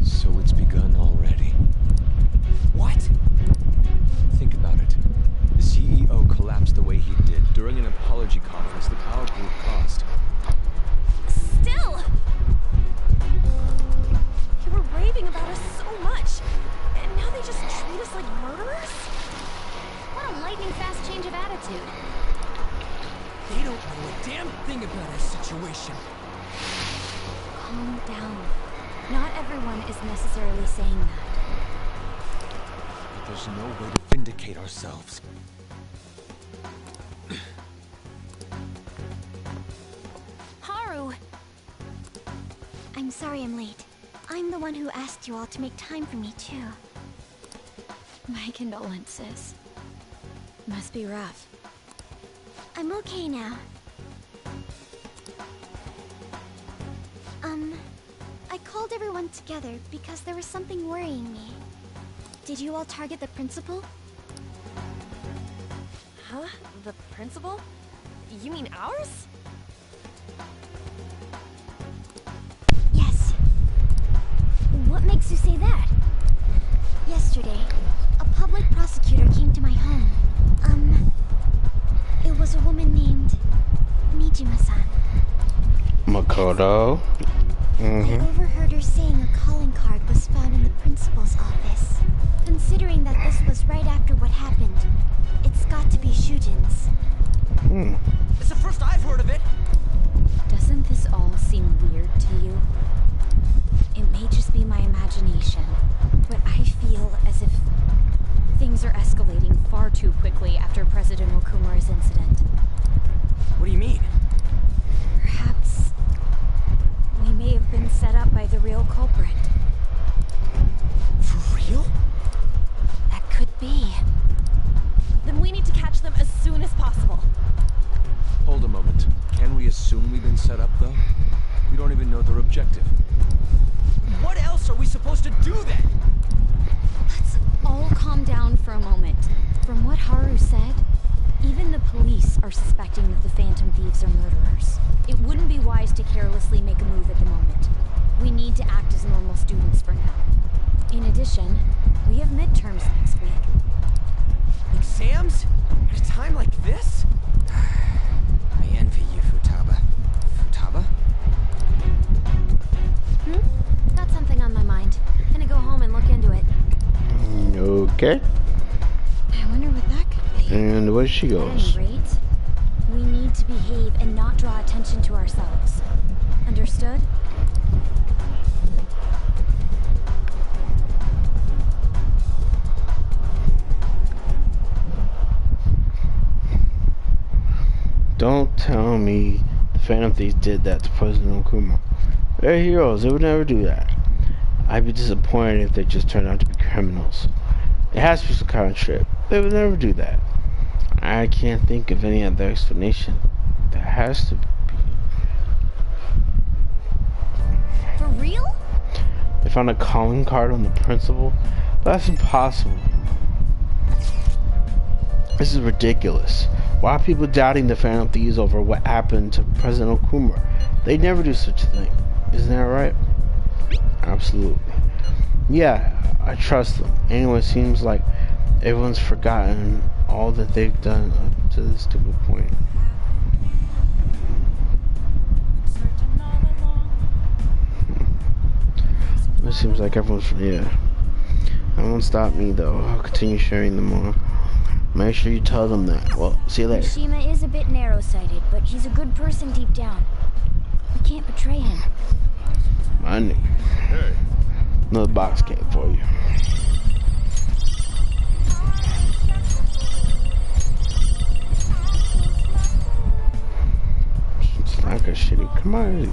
So it's begun already. What? Think about it. The CEO collapsed the way he did during an apology conference that our group caused. Still! You were raving about us so much, and now they just treat us like murderers? What a lightning fast change of attitude. They don't know a damn thing about our situation. Calm down. Not everyone is necessarily saying that. But there's no way to vindicate ourselves. Haru! I'm sorry I'm late. I'm the one who asked you all to make time for me, too. My condolences. Must be rough. I'm okay now. I called everyone together because there was something worrying me. Did you all target the principal? Huh? The principal? You mean ours? Yes. What makes you say that? Yesterday, a public prosecutor came to my home. It was a woman named Nijima-san. Makoto. I overheard her saying a calling card was found in the principal's office. Considering that this was right after what happened, it's got to be Shujin's. It's the first I've heard of it. Doesn't this all seem weird to you? It may just be my imagination, but I feel as if things are escalating far too quickly after President Okumura's incident. What do you mean? Perhaps we may have been set up by the real culprit. For real? That could be. Then we need to catch them as soon as possible. Hold a moment. Can we assume we've been set up, though? We don't even know their objective. What else are we supposed to do then? Let's all calm down for a moment. From what Haru said, even the police are suspecting that the Phantom Thieves are murderers. It wouldn't be wise to carelessly make a move at the moment. We need to act as normal students for now. In addition, we have midterms next week. Exams? At a time like this? I envy you, Futaba. Futaba? Got something on my mind. Gonna go home and look into it. Okay. I wonder what that could be. And where she At goes. any rate, we need to behave and not draw attention to ourselves. Understood? Don't tell me the Phantom Thieves did that to President Okuma. They're heroes. They would never do that. I'd be disappointed if they just turned out to be criminals. It has to be some kind of trip. They would never do that. I can't think of any other explanation. There has to be. For real? They found a calling card on the principal? That's impossible. This is ridiculous. Why are people doubting the Phantom Thieves over what happened to President Okuma? They'd never do such a thing. Isn't that right? Absolutely. Yeah, I trust them. Anyway, it seems like everyone's forgotten all that they've done up to this stupid point. It seems like everyone's, yeah. That won't stop me though. I'll continue sharing them more. Make sure you tell them that. Well, see you later. Mishima is a bit narrow-sighted, but he's a good person deep down. We can't betray him. My nigga. Hey. Another box came for you. It's like a shitty commodities.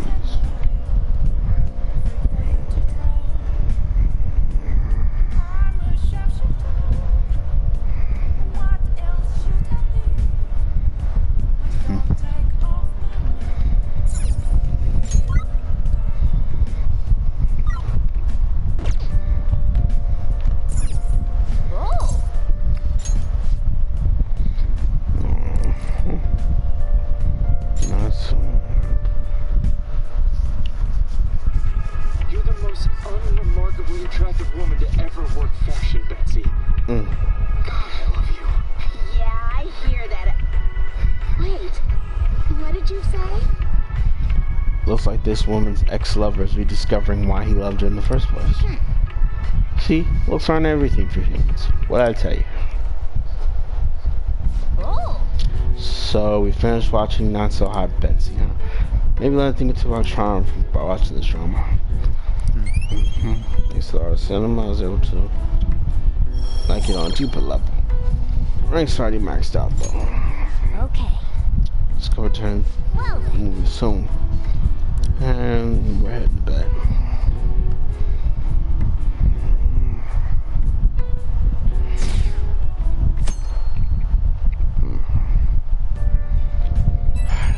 Looks like this woman's ex-lover is rediscovering why he loved her in the first place. See, looks aren't everything for humans. What'd I tell you? Oh. So we finished watching Not So Hot Betsy, huh? Maybe let her think into our charm by watching this drama. Thanks to our cinema, I was able to like it on a deeper level. Rank's already maxed out though. Okay. Let's go return the movie soon. And we're heading to bed.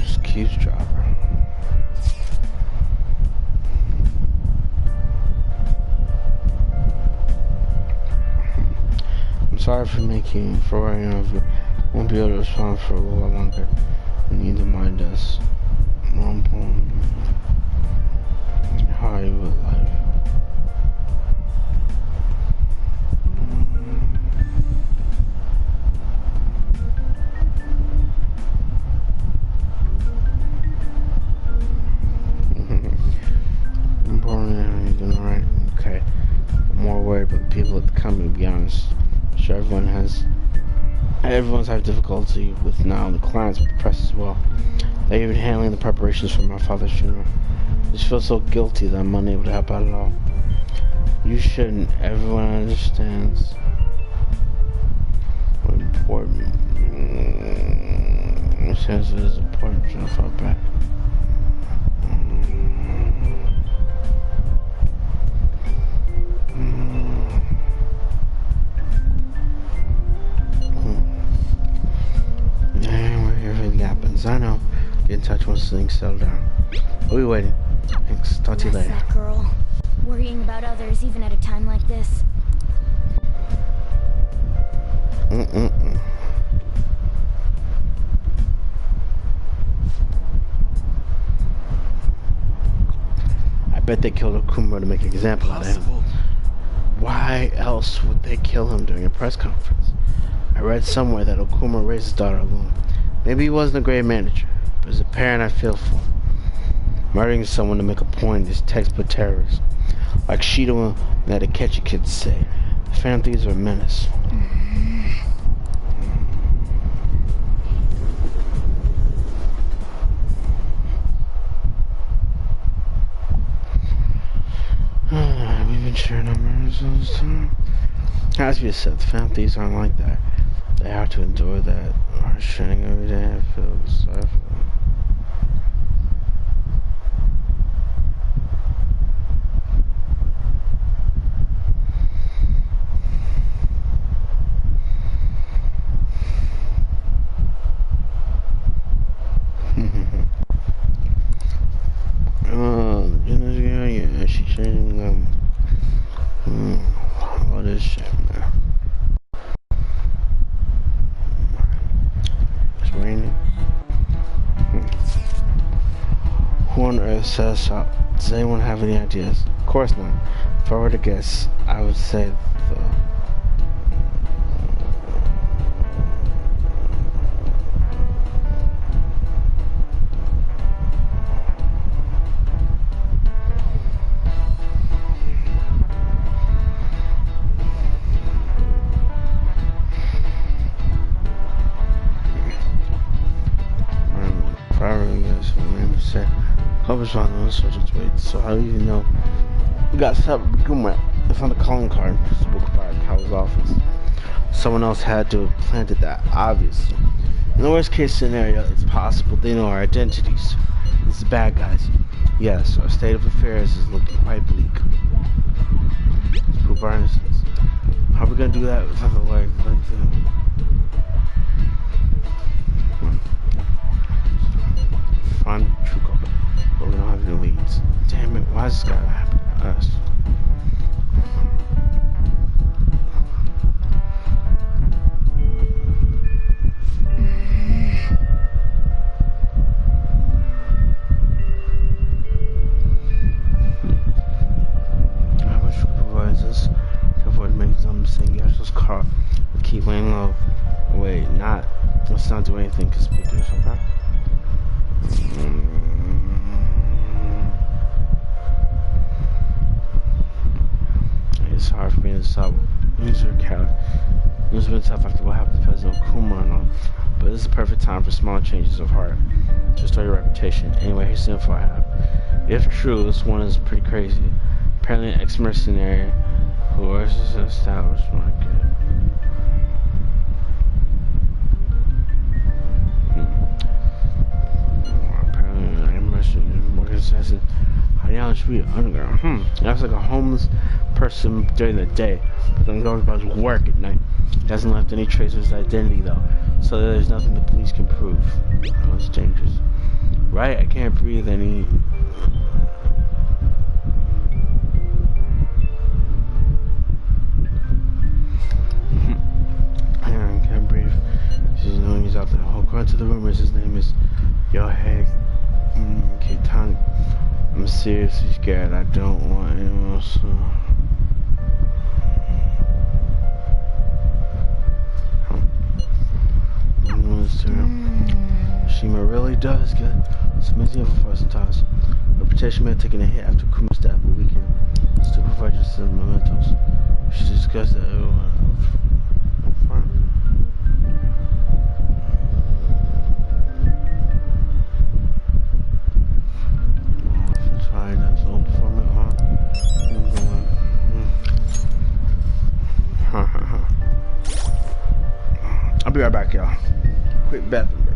Just keeps dropping. I'm sorry for worrying of you. Won't be able to respond for a while longer. Neither mind us. Hollywood life. Important, you're doing alright. Okay. I'm more worried about the people at the company, to be honest. I'm sure everyone's having difficulty with now the clients, but the press as well. They're even handling the preparations for my father's funeral. I just feel so guilty that I'm unable to help out at all. You shouldn't. Everyone understands what important. Understands it is important to fall back. Everything happens. I know. Get in touch once things settle down. We'll be waiting. Thanks. Talk to you later. That girl, worrying about others even at a time like this. I bet they killed Okuma to make an example out of him. Why else would they kill him during a press conference? I read somewhere that Okuma raised his daughter alone. Maybe he wasn't a great manager, but as a parent I feel for him. Murdering someone to make a point is textbook terrorism. Like Shido and the Akechi kids say, the Phantom Thieves are a menace. We've been sharing numbers all this time. As we said, the Phantom Thieves aren't like that. They have to endure that harsh training every day. I feel sorry for Who on earth says so? Does anyone have any ideas? Of course not. If I were to guess, I would say the... Hope it's on the subject wait, so how do you know? We got set up with Goomrat. It's on the calling card. Spoke by Kyle's office. Someone else had to have planted that, obviously. In the worst case scenario, it's possible they know our identities. It's the bad guys. Yes, our state of affairs is looking quite bleak. Proof our innocence. How are we gonna do that without the light? Find the true culprit. But we don't have any leads. Damn it, why is this gotta happen to us? I wish we provides us to avoid making some mistake. Yasha's car. We keep laying low. Wait, not. Let's not do anything conspicuous, okay? It's hard for me to stop user account. It's been tough after what happened to President Kuma and all, but this is the perfect time for small changes of heart to restore your reputation. Anyway, here's the info I have. If true, this one is pretty crazy. Apparently an ex-mercenary who was established market. Apparently an ex-mercenary market assassin hiding out on the street underground. That's like a homeless person during the day, but then goes about his work at night. He hasn't left any trace of his identity though, so there's nothing the police can prove. Oh, it's dangerous. Right? I can't breathe any. I can't breathe. He's knowing he's out there. Oh, according to the rumors, his name is Yohei Kitani. I'm seriously scared. I don't want anyone else to... Shima really does get some info for us sometimes. Reputation may have taken a hit after Kuma's death, but we can still provide just some mementos. We should discuss that up front. I'll be right back, y'all. Quick bathroom break.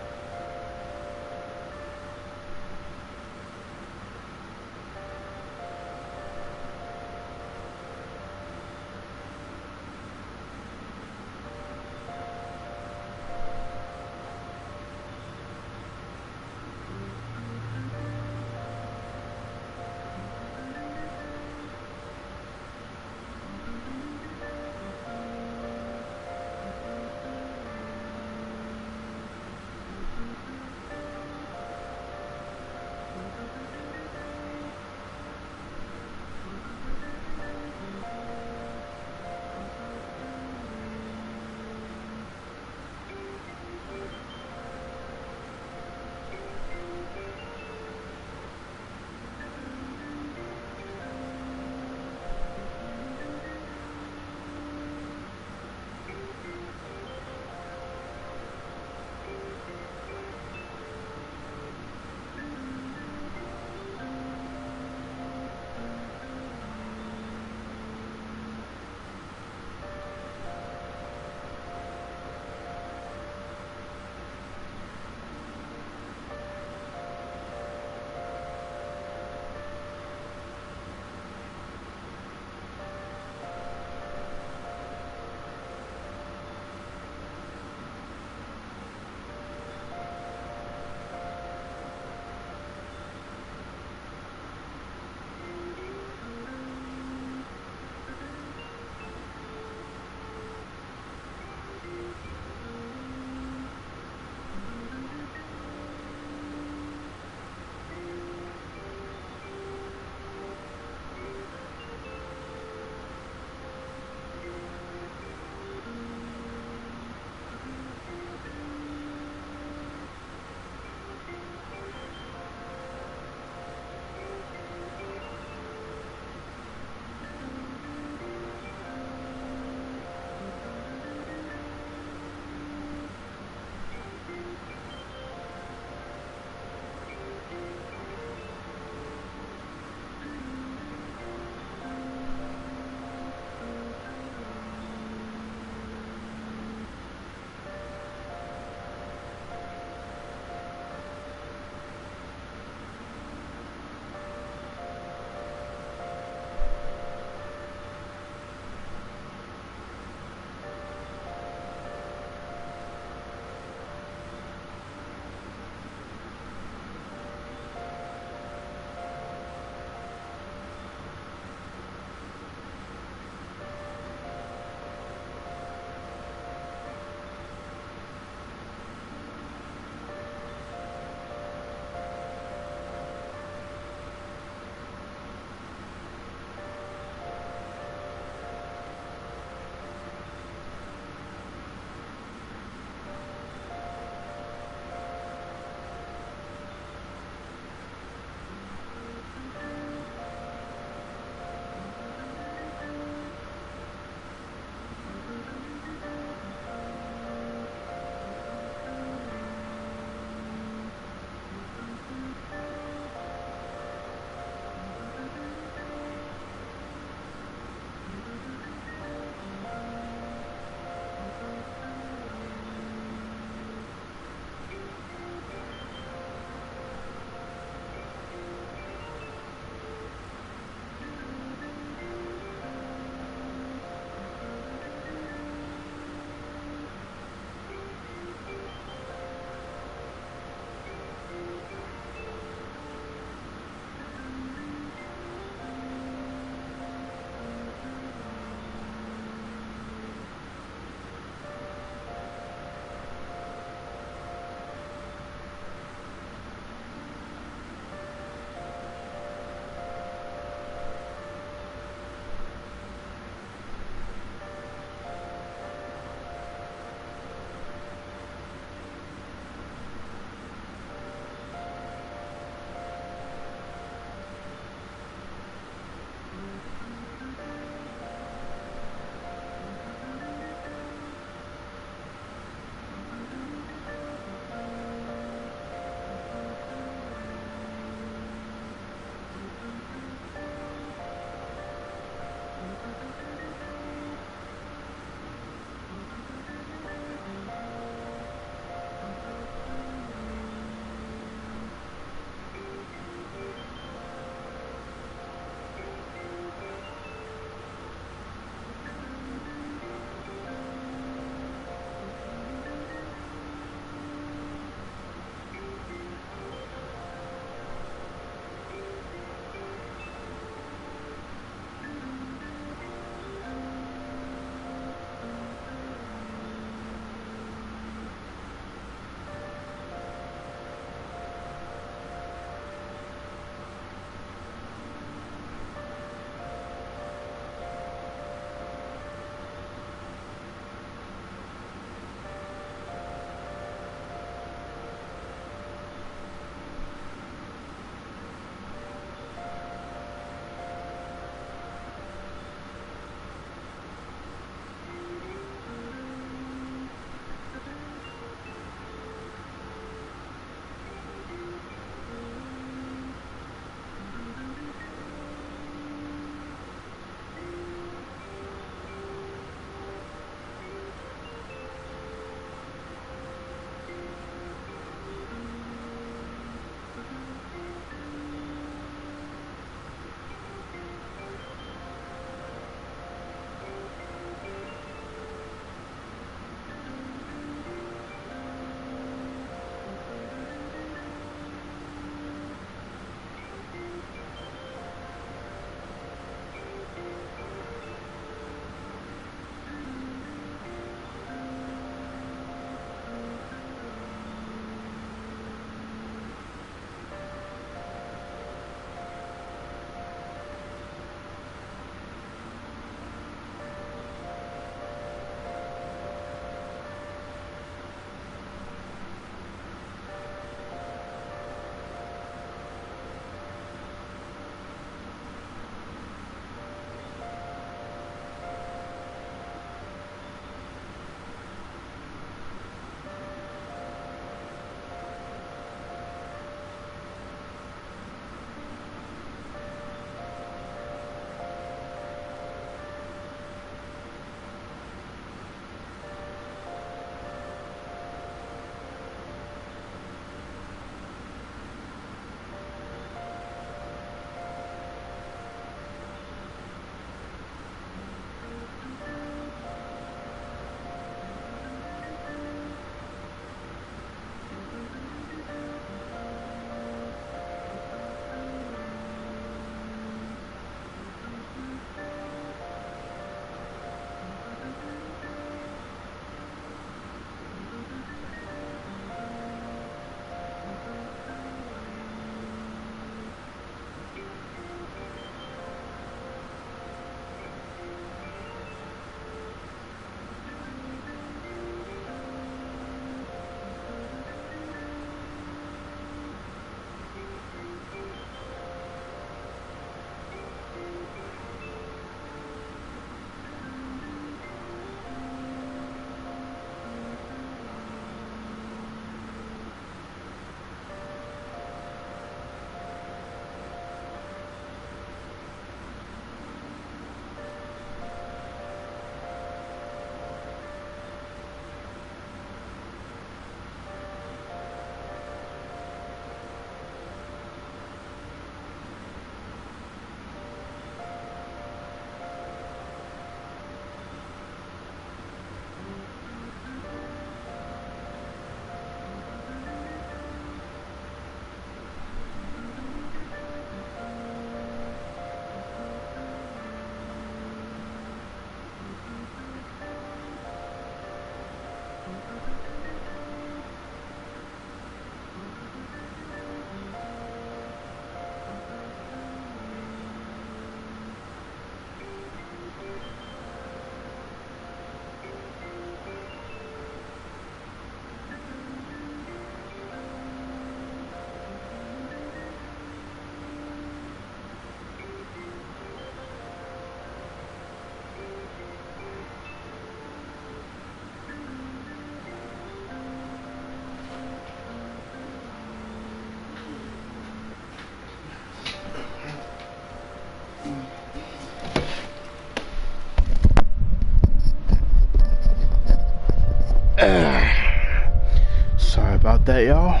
Sorry about that, y'all.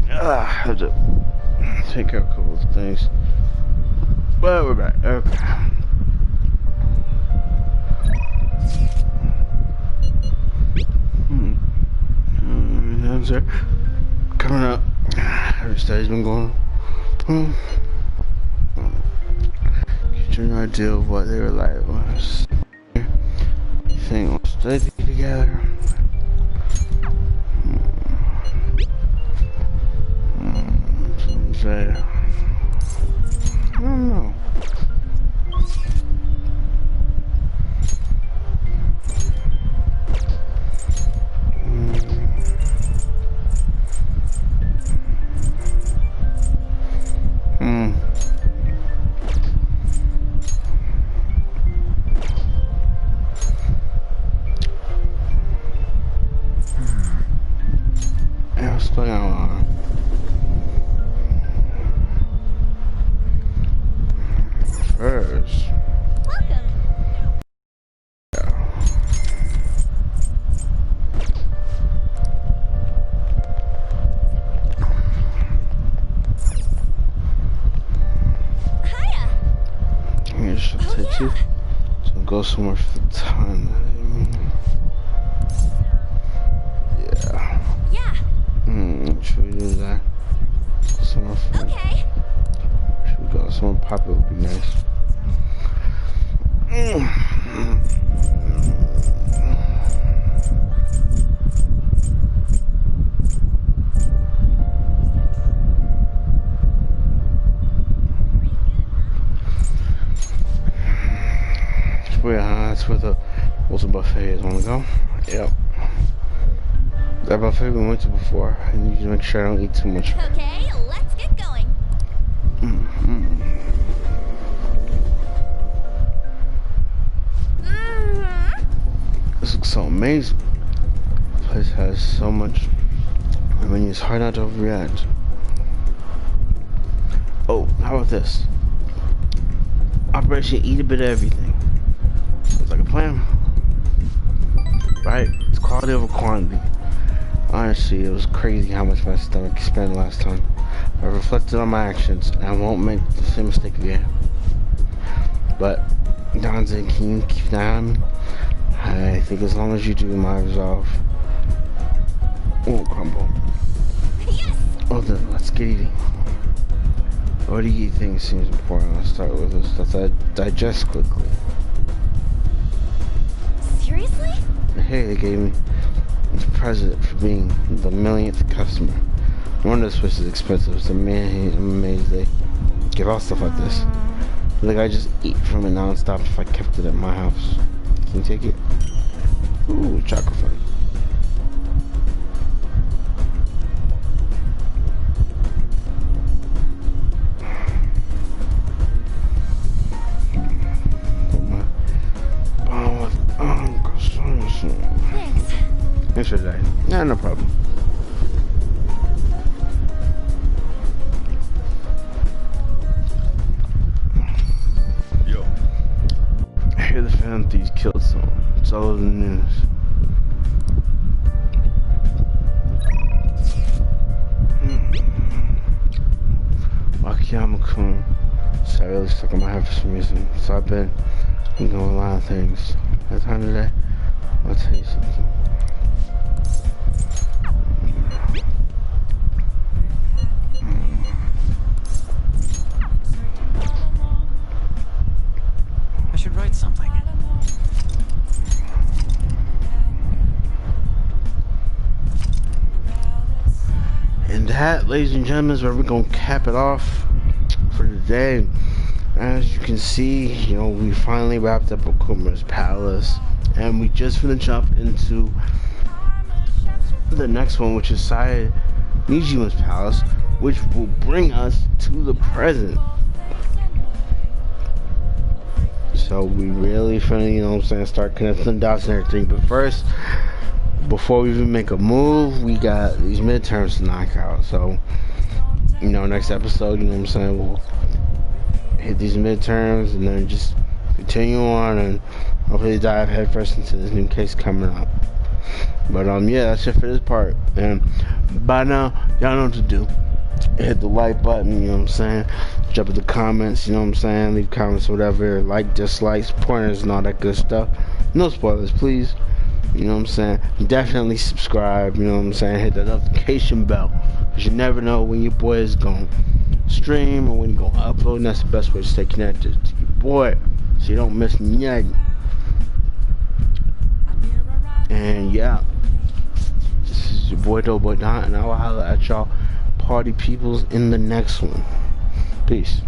I had to take care of a couple of things. But we're back. Okay. Answer coming up. Every study's been going. Get you an idea of what they were like when I was thing will study together. I don't know. Yeah, what's going on? First. Welcome. Hiya. You should take you to go somewhere for the time. Yeah. Yeah. Should we do that? Somewhere for Okay. Should we go somewhere popular would be nice. That's where the Wilson buffet is. Wanna go? Yep. That buffet we went to before. I need to make sure I don't eat too much. Okay, let's get going. This looks so amazing. The place has so much. I mean, it's hard not to overreact. Oh, how about this? Operation Eat a Bit of Everything. Sounds like a plan. Right? It's quality over quantity. Honestly, it was crazy how much my stomach spent last time. I reflected on my actions, and I won't make the same mistake again. But, Don said, can you keep an eye on me? I think as long as you do, my resolve won't crumble. Yes. Oh, then let's get eating. What do you think seems important? Let's start with this stuff that digests quickly. Seriously? Hey, they gave me this present for being the millionth customer. No wonder this place is expensive. So man, I'm amazed they give out stuff like this. Like I just eat from it non-stop if I kept it at my house. Can you take it? Ooh, chocolate fun. Thanks. Thanks for that. Nah, no problem. Yo. I hear the fan thieves killed someone. It's all over the news. Wakiyama-kun. So I really stuck in my head for some reason. So I've been thinking of a lot of things. At the time today, I'll tell you something. I should write something. And that, ladies and gentlemen, is where we're gonna cap it off for today. As you can see, you know, we finally wrapped up Okuma's Palace, and we just finna jump into the next one, which is Saya Nijima's Palace, which will bring us to the present. So we really finna, you know what I'm saying, start connecting the dots and everything. But first, before we even make a move, we got these midterms to knock out. So, you know, next episode, you know what I'm saying, we'll hit these midterms and then just continue on and hopefully dive headfirst into this new case coming up. But yeah, that's it for this part. And by now, y'all know what to do. Hit the like button, you know what I'm saying, drop in the comments, you know what I'm saying, leave comments, whatever, like, dislikes, pointers, and all that good stuff. No spoilers, please. You know what I'm saying? Definitely subscribe, you know what I'm saying, hit the notification bell, because you never know when your boy is going to stream or when you're going to upload, and that's the best way to stay connected to your boy, so you don't miss nothing. And yeah, this is your boy Doughboy, and I will holler at y'all party peoples in the next one. Peace.